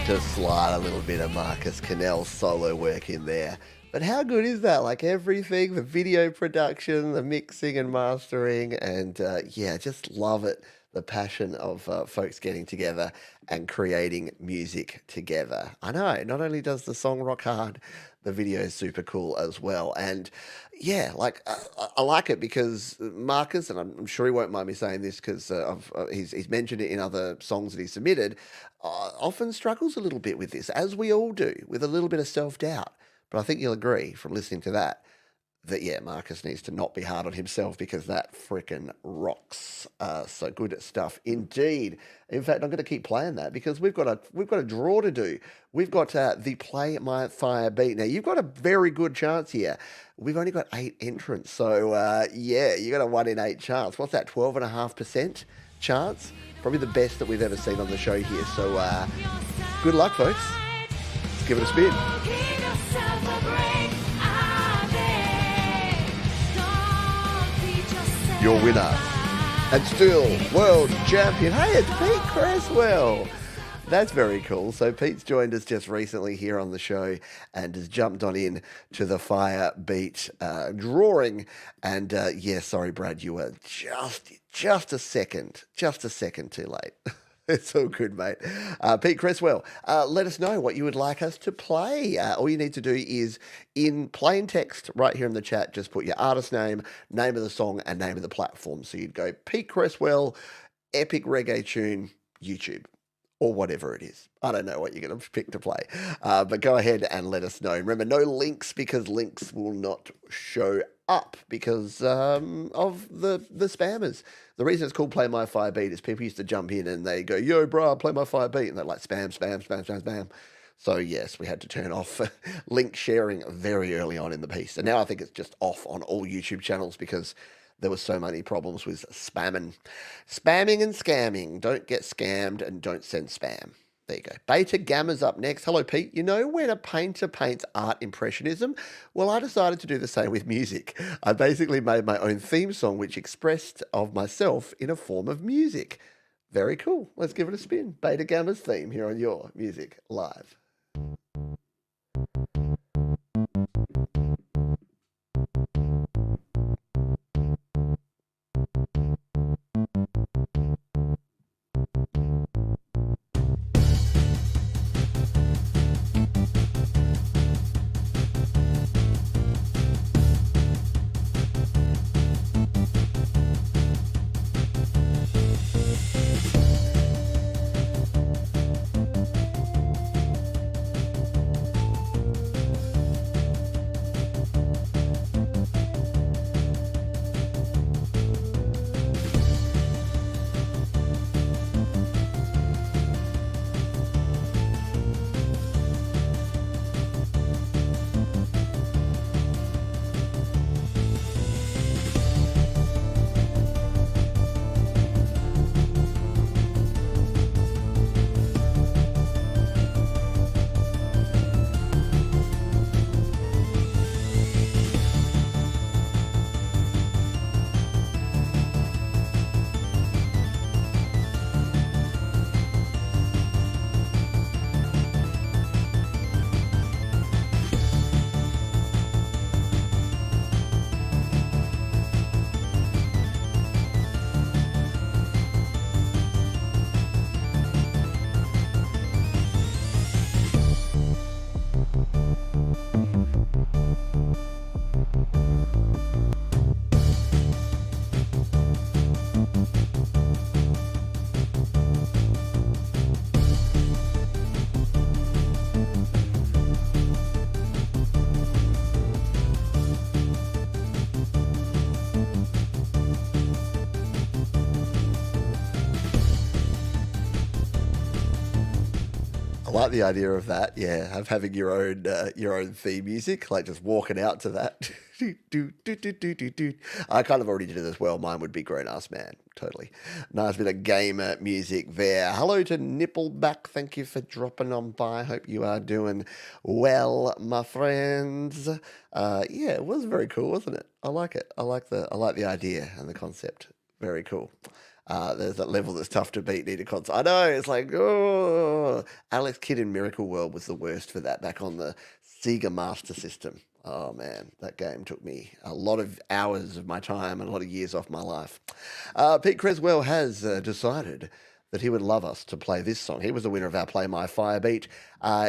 Just slide a little bit of Marcus Cannell's solo work in there. But how good is that? Like everything, the video production, the mixing and mastering, and yeah, just love it. The passion of folks getting together and creating music together. I know, not only does the song rock hard, the video is super cool as well. And yeah, like I like it because Marcus, and I'm sure he won't mind me saying this because he's mentioned it in other songs that he submitted, often struggles a little bit with this, as we all do, with a little bit of self doubt. But I think you'll agree from listening to that yeah, Marcus needs to not be hard on himself because that frickin' rocks. So good stuff indeed. In fact, I'm going to keep playing that because we've got a draw to do. We've got the Play My Fire Beat. Now you've got a very good chance here. We've only got 8 entrants, so yeah, you got a 1 in 8 chance. What's that? 12.5% chance. Probably the best that we've ever seen on the show here. So good luck, folks. Let's give it a spin. Your winner and still world champion. Hey, it's Pete Cresswell. That's very cool. So Pete's joined us just recently here on the show and has jumped on in to the Firebeat drawing. And yeah, sorry, Brad, you were just a second too late. It's all good, mate. Pete Cresswell, let us know what you would like us to play. All you need to do is, in plain text right here in the chat, just put your artist name of the song, and name of the platform. So you'd go Pete Cresswell, epic reggae tune, YouTube, or whatever it is. I don't know what you're going to pick to play. But go ahead and let us know. Remember, no links, because links will not show up because of the spammers. The reason it's called Play My Fire Beat is people used to jump in and they go, yo, bro, play my fire beat. And they're like, spam. So, yes, we had to turn off link sharing very early on in the piece. And now I think it's just off on all YouTube channels because there were so many problems with spamming. Spamming and scamming. Don't get scammed and don't send spam. There you go. Beta Gamma's up next. Hello, Pete. You know when a painter paints art impressionism? Well, I decided to do the same with music. I basically made my own theme song, which expressed of myself in a form of music. Very cool. Let's give it a spin. Beta Gamma's theme here on Your Music Live. I like the idea of that, yeah, of having your own theme music, like just walking out to that. I kind of already did it as well. Mine would be Grown Ass Man, totally. Nice bit of gamer music there. Hello to Nippleback, thank you for dropping on by. Hope you are doing well, my friends. Yeah, it was very cool, wasn't it? I like it. I like the idea and the concept. Very cool. There's that level that's tough to beat. Need a console. I know, it's like, oh, Alex Kidd in Miracle World was the worst for that back on the Sega Master System. Oh man, that game took me a lot of hours of my time and a lot of years off my life. Pete Creswell has decided that he would love us to play this song. He was the winner of our Play My Firebeat.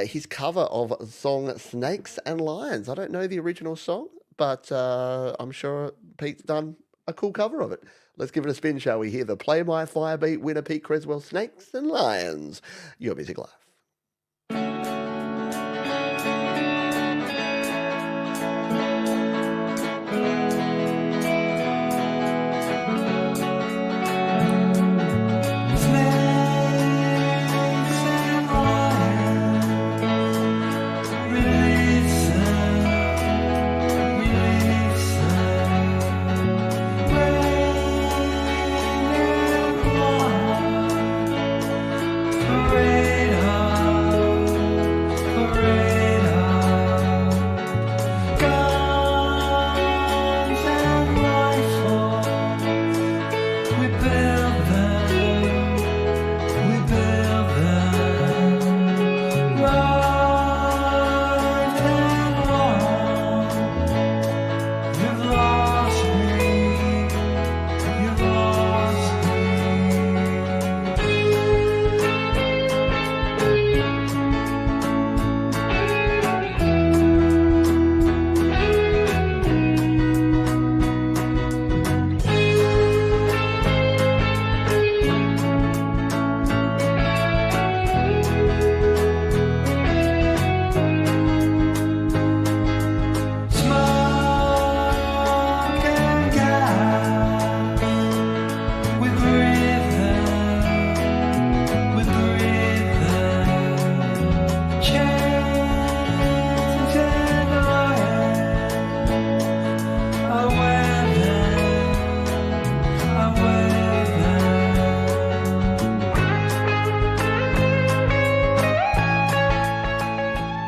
His cover of the song Snakes and Lions. I don't know the original song, but I'm sure Pete's done a cool cover of it. Let's give it a spin, shall we? Hear the Play My Firebeat winner, Pete Creswell, Snakes and Lions. Your Music Live.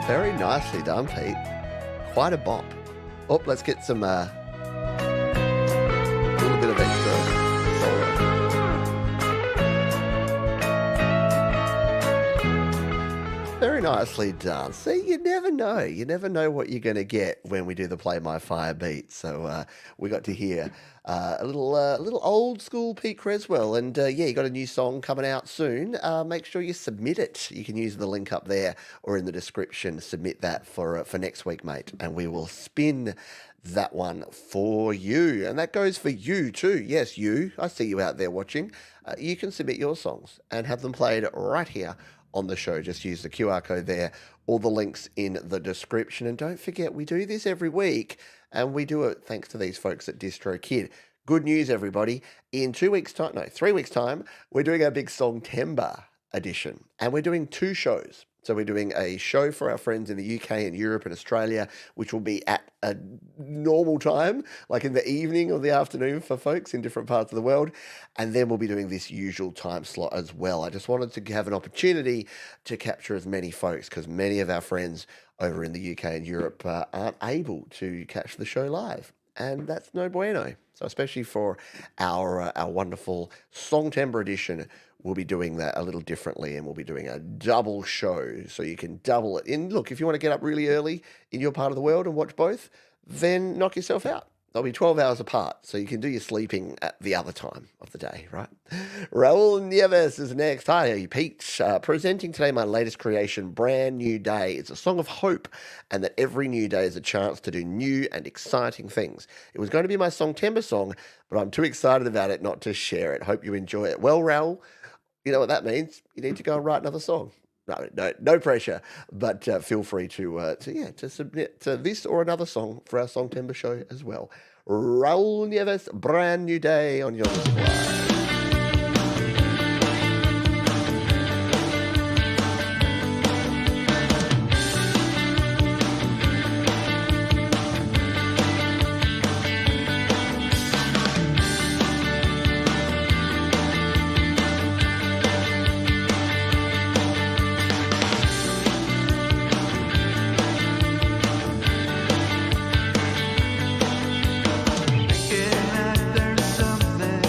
Very nicely done, Pete. Quite a bop. Oh, let's get some little bit of extra solo. Very nicely done. See, you never know. You never know what you're going to get when we do the Play My Fire beat. So we got to hear a little old school Pete Creswell. And yeah, you got a new song coming out soon. Make sure you submit it. You can use the link up there or in the description. Submit that for next week, mate. And we will spin that one for you. And that goes for you too. Yes, you. I see you out there watching. You can submit your songs and have them played right here on the show. Just use the QR code there, all the links in the description. And don't forget, we do this every week, and we do it thanks to these folks at DistroKid. Good news, everybody. In 3 weeks' time, we're doing our big Songtember edition, and we're doing 2 shows. So we're doing a show for our friends in the UK and Europe and Australia, which will be at a normal time, like in the evening or the afternoon for folks in different parts of the world. And then we'll be doing this usual time slot as well. I just wanted to have an opportunity to capture as many folks, because many of our friends over in the UK and Europe aren't able to catch the show live. And that's no bueno. So especially for our wonderful Songtember edition, we'll be doing that a little differently, and we'll be doing a double show, so you can double it. And look, if you want to get up really early in your part of the world and watch both, then knock yourself out. They'll be 12 hours apart, so you can do your sleeping at the other time of the day, right? Raul Nieves is next. Hi, Pete. Presenting today my latest creation, Brand New Day. It's a song of hope, and that every new day is a chance to do new and exciting things. It was going to be my Songtember song, but I'm too excited about it not to share it. Hope you enjoy it. Well, Raul, you know what that means. You need to go and write another song. No pressure, but feel free to submit to this or another song for our Songtember show as well. Raul Nieves, Brand New Day on Your Music Live. There's something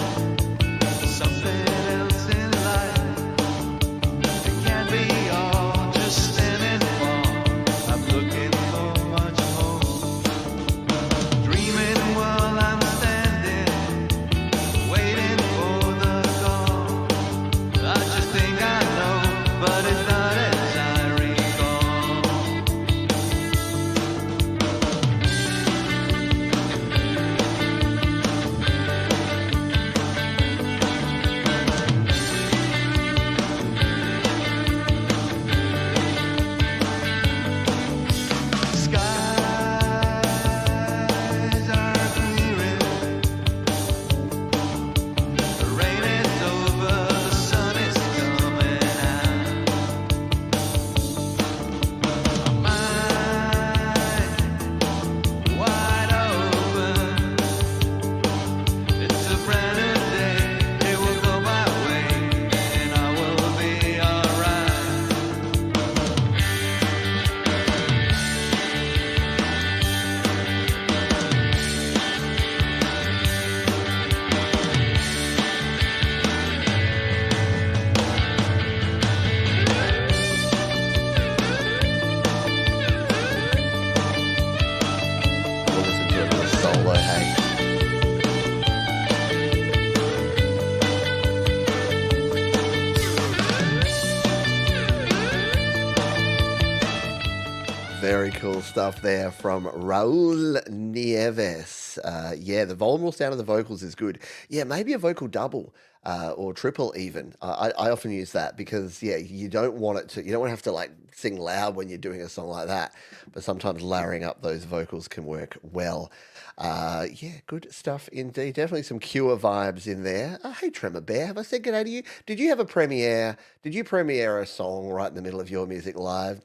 Very cool stuff there from Raul Nieves. Yeah, the volume sound of the vocals is good. Yeah, maybe a vocal double or triple even. I often use that because, yeah, you don't want it to, you don't want to have to like sing loud when you're doing a song like that. But sometimes layering up those vocals can work well. Yeah, good stuff indeed. Definitely some Cure vibes in there. Hey, Tremor Bear, have I said good day to you? Did you have a premiere? Did you premiere a song right in the middle of your music live?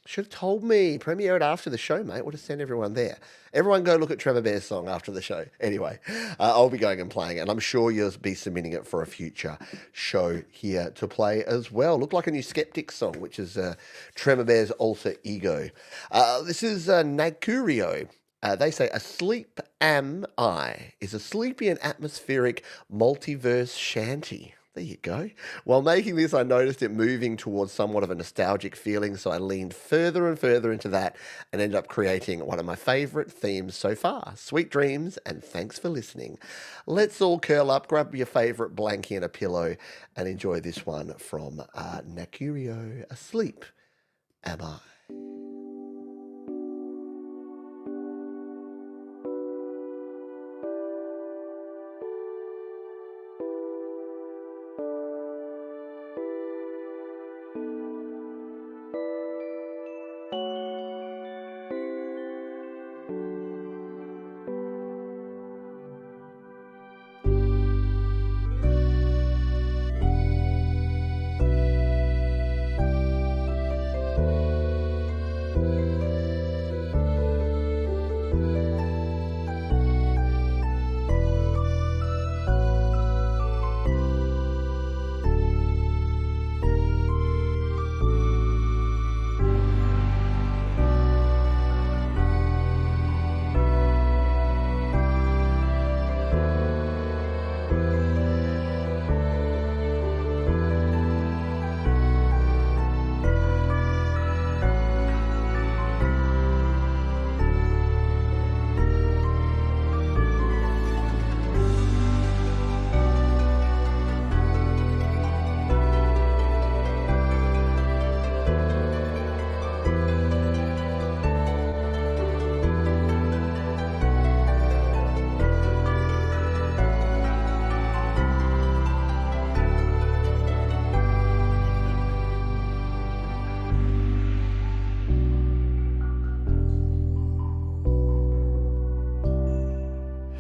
Should have told me. Premiere it after the show, mate. Would have sent everyone there. Everyone go look at Trevor Bear's song after the show. Anyway, I'll be going and playing it, and I'm sure you'll be submitting it for a future show here to play as well. Look like a new Skeptic song, which is Trevor Bear's alter ego. This is Nakurio. They say, Asleep Am I is a sleepy and atmospheric multiverse shanty. There you go. While making this, I noticed it moving towards somewhat of a nostalgic feeling, so I leaned further and further into that and ended up creating one of my favourite themes so far. Sweet dreams, and thanks for listening. Let's all curl up, grab your favourite blankie and a pillow, and enjoy this one from Nakurio. Asleep Am I?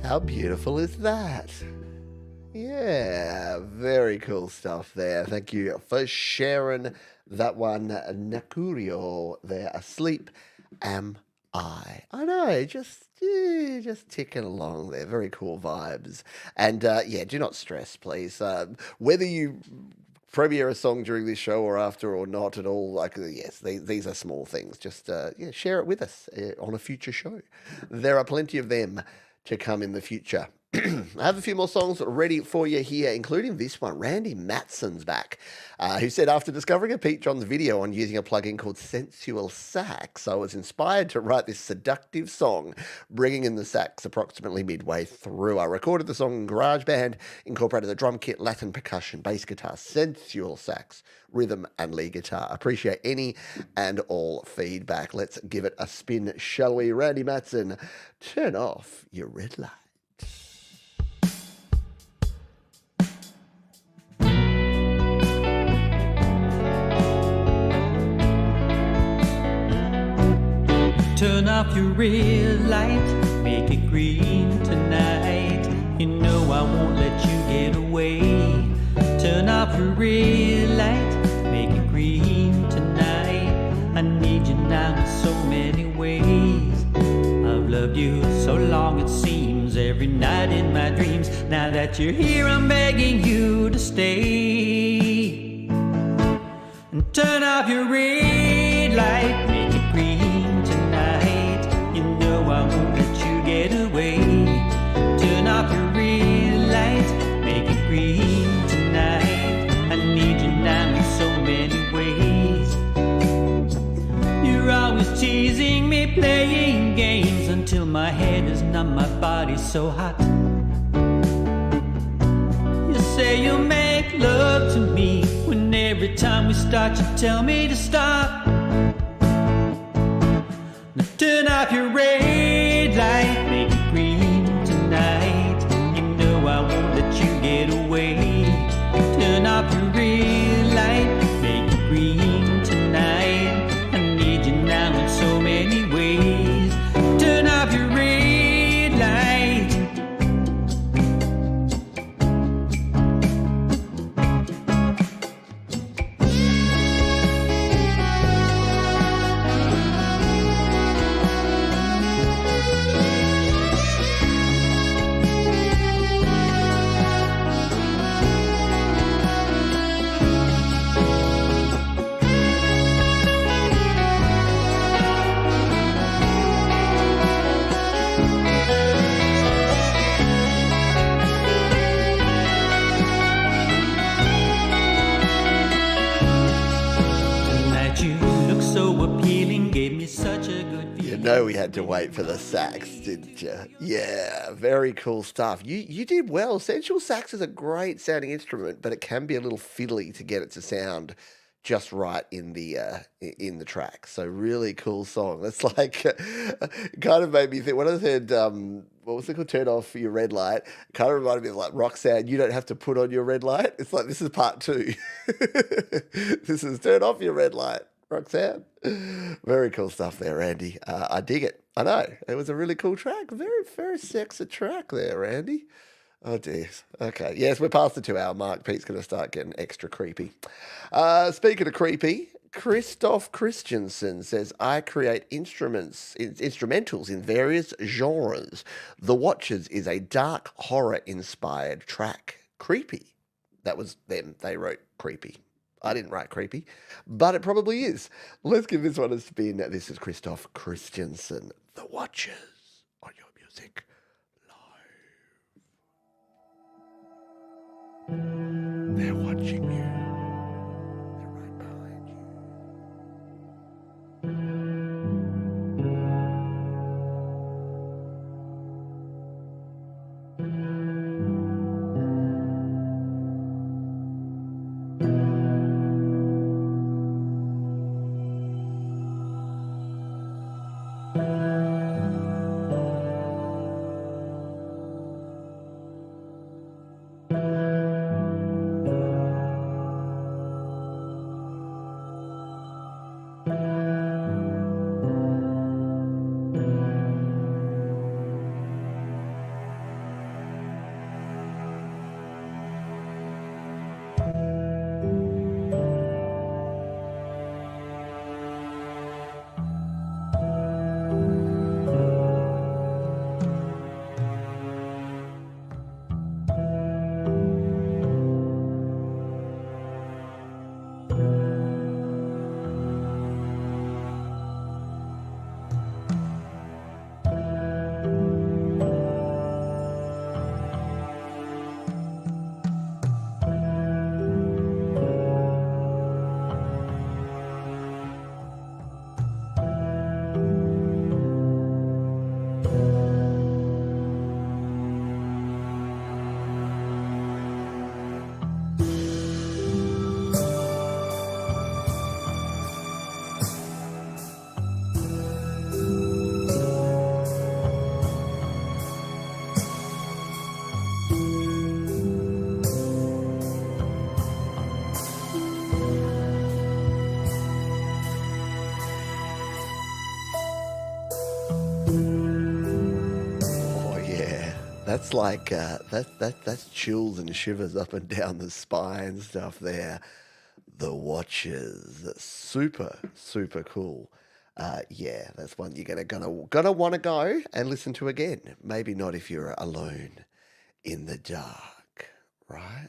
How beautiful is that? Yeah, very cool stuff there. Thank you for sharing that one, Nakurio there. Asleep Am I? I know, just ticking along there. Very cool vibes. And yeah, do not stress, please. Whether you premiere a song during this show or after or not at all, like, yes, these are small things. Just yeah, share it with us on a future show. There are plenty of them to come in the future. I have a few more songs ready for you here, including this one. Randy Matson's back, who said, after discovering a Pete Johns video on using a plugin called Sensual Sax, I was inspired to write this seductive song, bringing in the sax approximately midway through. I recorded the song in GarageBand, incorporated the drum kit, Latin percussion, bass guitar, sensual sax, rhythm, and lead guitar. Appreciate any and all feedback. Let's give it a spin, shall we? Randy Matson, turn off your red light. Turn off your red light, make it green tonight. You know I won't let you get away. Turn off your red light, make it green tonight. I need you now in so many ways. I've loved you so long it seems, every night in my dreams. Now that you're here I'm begging you to stay. And turn off your red light, make it green tonight. You know I won't let you get away. Turn off your red light, make it green tonight. I need you now in so many ways. You're always teasing me, playing games until my head is numb, my body's so hot. You say you'll make love to me when every time we start you tell me to stop. off your red light, make it green tonight. You know I won't let you get away. Turn off your red light, make it green tonight. I need you now in so many ways. Turn off your red light. Tonight you look so appealing, gave me such a good feeling. You know we had to wait for the sax, didn't you? Yeah, very cool stuff. You did well. Sensual sax is a great sounding instrument, but it can be a little fiddly to get it to sound just right in the track. So really cool song. That's like kind of made me think when I said what was it called? Turn off your red light. Kind of reminded me of like Roxanne. You don't have to put on your red light. It's like this is part 2. This is turn off your red light, Roxanne. Very cool stuff there, Randy. I dig it. I know it was a really cool track. Very very sexy track there, Randy. Oh dear. Okay. Yes, we're past the 2-hour mark. Pete's going to start getting extra creepy. Speaking of creepy, Christoph Christensen says, I create instrumentals in various genres. The Watchers is a dark horror-inspired track. Creepy. That was them. They wrote creepy. I didn't write creepy, but it probably is. Let's give this one a spin. This is Christoph Christensen. The Watchers on your music. They're watching you. They're right behind you. That's like that's chills and shivers up and down the spine stuff there. The Watchers, super cool. Yeah, that's one you're gonna want to go and listen to again. Maybe not if you're alone in the dark, right?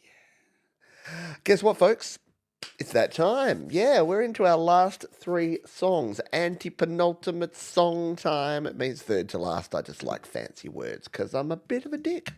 Yeah. Guess what, folks? It's that time. Yeah, we're into our last 3 songs. Anti-penultimate song time. It means third to last. I just like fancy words because I'm a bit of a dick.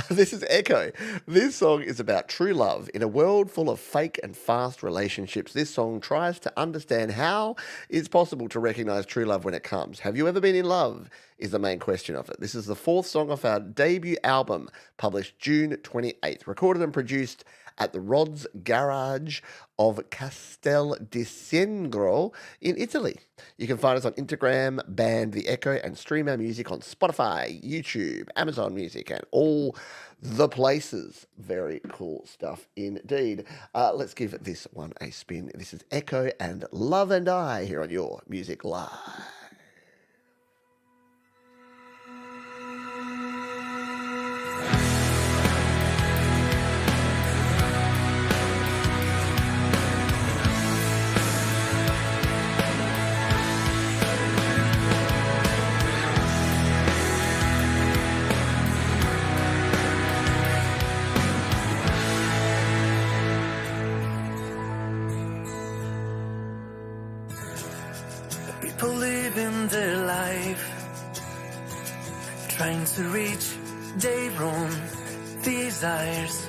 This is Echo. This song is about true love. In a world full of fake and fast relationships, this song tries to understand how it's possible to recognize true love when it comes. Have you ever been in love? Is the main question of it. This is the 4th song off our debut album, published June 28th. Recorded and produced at the Rod's Garage of Castel di Sangro in Italy. You can find us on Instagram, Band The Echo, and stream our music on Spotify, YouTube, Amazon Music, and all the places. Very cool stuff indeed. Let's give this one a spin. This is Echo and Love and I here on Your Music Live. People living their life, trying to reach their own desires.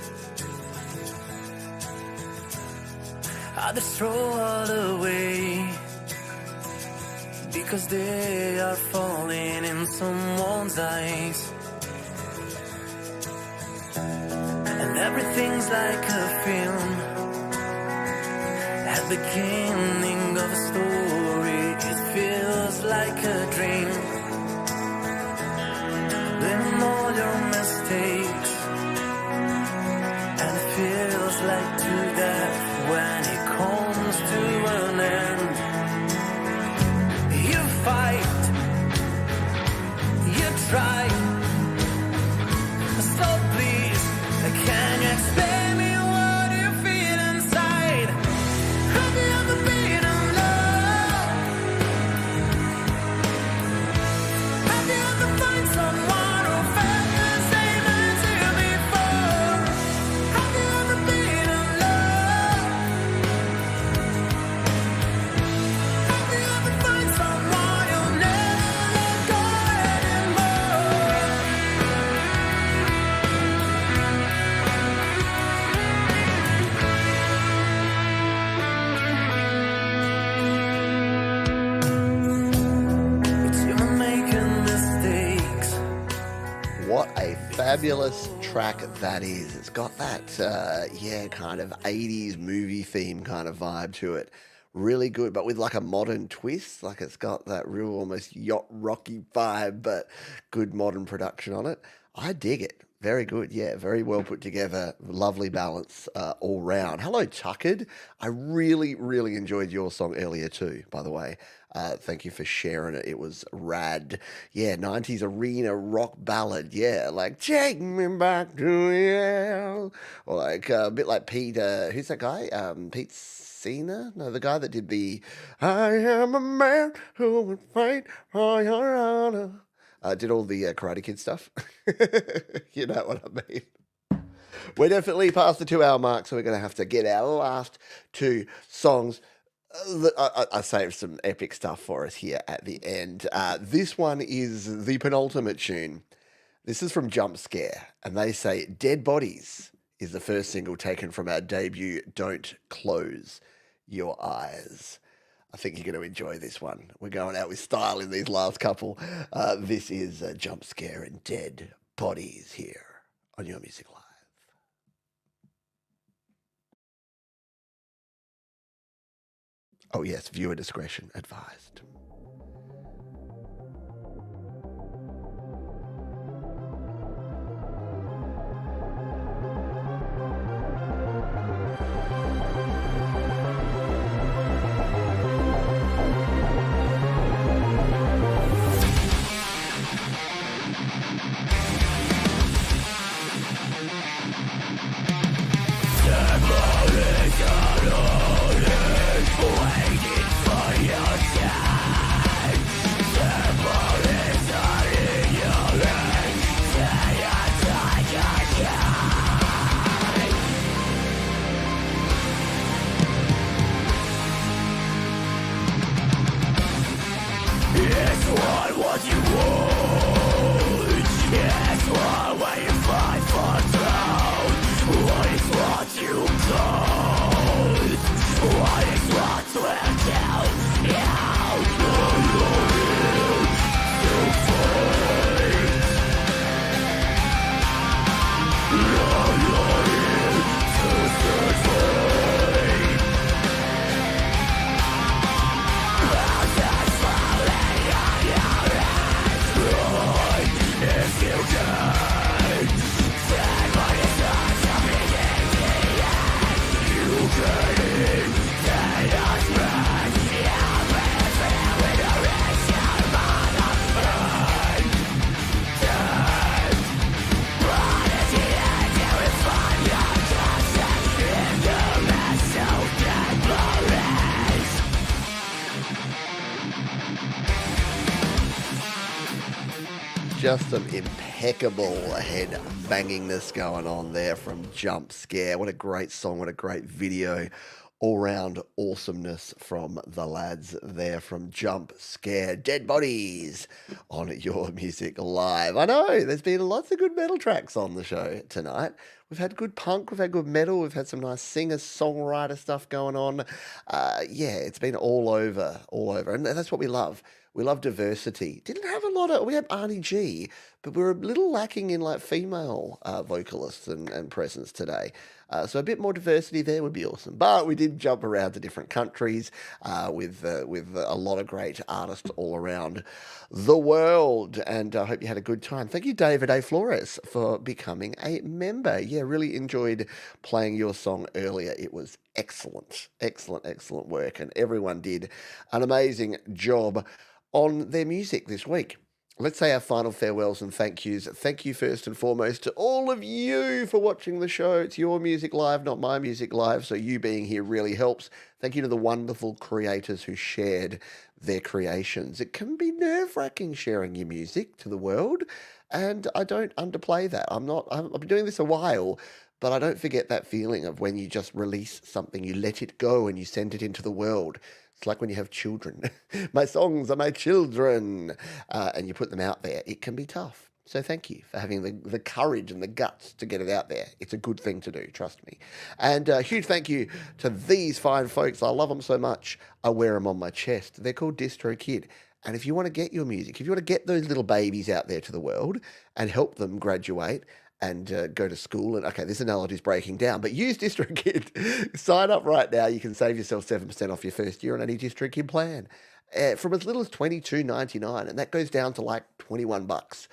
Others throw all away because they are falling in someone's eyes. And everything's like a film, at the beginning of a story. It feels like a dream, blaming all your mistakes, and it feels like to death when it comes to an end. You fight, you try, so please, can you explain me what you feel inside? Have you ever been in love? Have you ever found someone who felt the same as you before? Have you ever been in love? Have you ever found someone you'll never let go anymore? It's human making mistakes. What a fabulous track that is. It's got that, kind of 80s movie theme kind of vibe to it. Really good, but with like a modern twist. Like it's got that real almost yacht rocky vibe, but good modern production on it. I dig it. Very good. Yeah, very well put together. Lovely balance all round. Hello, Tuckered. I really, really enjoyed your song earlier too, by the way. Thank you for sharing it. It was rad. Yeah, 90s arena rock ballad. Yeah, like Take Me Back to Hell. Or like a bit like Pete, who's that guy? Pete Cena? No, the guy that did the I am a man who would fight for your honor. Did all the Karate Kid stuff. You know what I mean. We're definitely past the 2-hour mark, so we're going to have to get our last two songs. I saved some epic stuff for us here at the end. This one is the penultimate tune. This is from Jump Scare, and they say Dead Bodies is the first single taken from our debut Don't Close Your Eyes. I think you're going to enjoy this one. We're going out with style in these last couple. This is Jump Scare and Dead Bodies here on Your Music Live. Oh yes, viewer discretion advised. just some impeccable head bangingness going on there from Jump Scare. What a great song, what a great video. All round awesomeness from the lads there from Jump Scare. Dead Bodies on Your Music Live. I know, there's been lots of good metal tracks on the show tonight. We've had good punk, we've had good metal, we've had some nice singer-songwriter stuff going on. Yeah, it's been all over. And that's what we love. We love diversity. We had Arnie G, but we were a little lacking in like female vocalists and presence today. So a bit more diversity there would be awesome. But we did jump around to different countries with a lot of great artists all around the world. And I hope you had a good time. Thank you, David A. Flores, for becoming a member. Yeah, really enjoyed playing your song earlier. It was excellent, excellent work. And everyone did an amazing job on their music this week. Let's say our final farewells and thank yous. Thank you first and foremost to all of you for watching the show. It's your music live, not my music live, so you being here really helps. Thank you to the wonderful creators who shared their creations. It can be nerve-wracking sharing your music to the world, and I don't underplay that. I've been doing this a while, but I don't forget that feeling of when you just release something, you let it go and you send it into the world. It's like when you have children. My songs are my children. And you put them out there. It can be tough. So thank you for having the courage and the guts to get it out there. It's a good thing to do, trust me. And a huge thank you to these fine folks. I love them so much. I wear them on my chest. They're called DistroKid. And if you want to get your music, if you want to get those little babies out there to the world and help them graduate and go to school. And okay, this analogy is breaking down, but use DistroKid. Sign up right now. You can save yourself 7% off your first year on any DistroKid plan from as little as $22.99, and that goes down to like $21.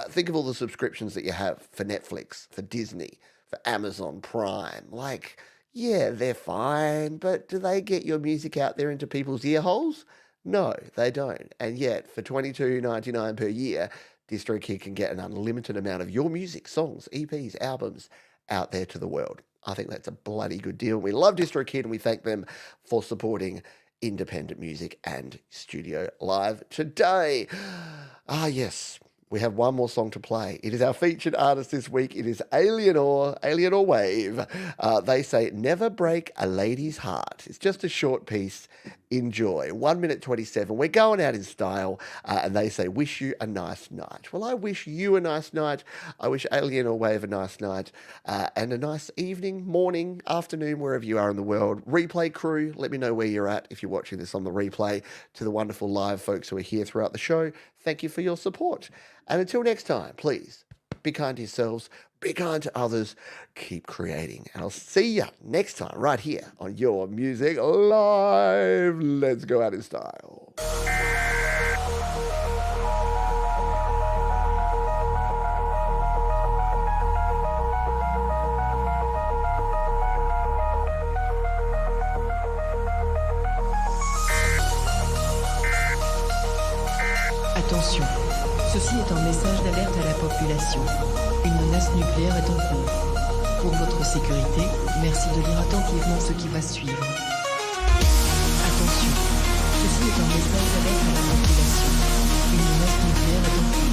Think of all the subscriptions that you have for Netflix, for Disney, for Amazon Prime. Like, yeah, they're fine, but do they get your music out there into people's ear holes? No, they don't. And yet, for $22.99 per year, DistroKid can get an unlimited amount of your music, songs, EPs, albums out there to the world. I think that's a bloody good deal. We love DistroKid and we thank them for supporting independent music and studio live today. Ah, yes. We have one more song to play. It is our featured artist this week. It is Alien or Wave. They say, never break a lady's heart. It's just a short piece. Enjoy. 1 minute 27. We're going out in style. And they say, wish you a nice night. Well, I wish you a nice night. I wish Alien or Wave a nice night. And a nice evening, morning, afternoon, wherever you are in the world. Replay crew, let me know where you're at if you're watching this on the replay. To the wonderful live folks who are here throughout the show, thank you for your support. And until next time, please be kind to yourselves, be kind to others, keep creating. And I'll see you next time right here on Your Music Live. Let's go out in style. Attention, ceci est un message d'alerte à la population. Une menace nucléaire est en cours. Pour votre sécurité, merci de lire attentivement ce qui va suivre. Attention, ceci est un message d'alerte à la population. Une menace nucléaire est en cours.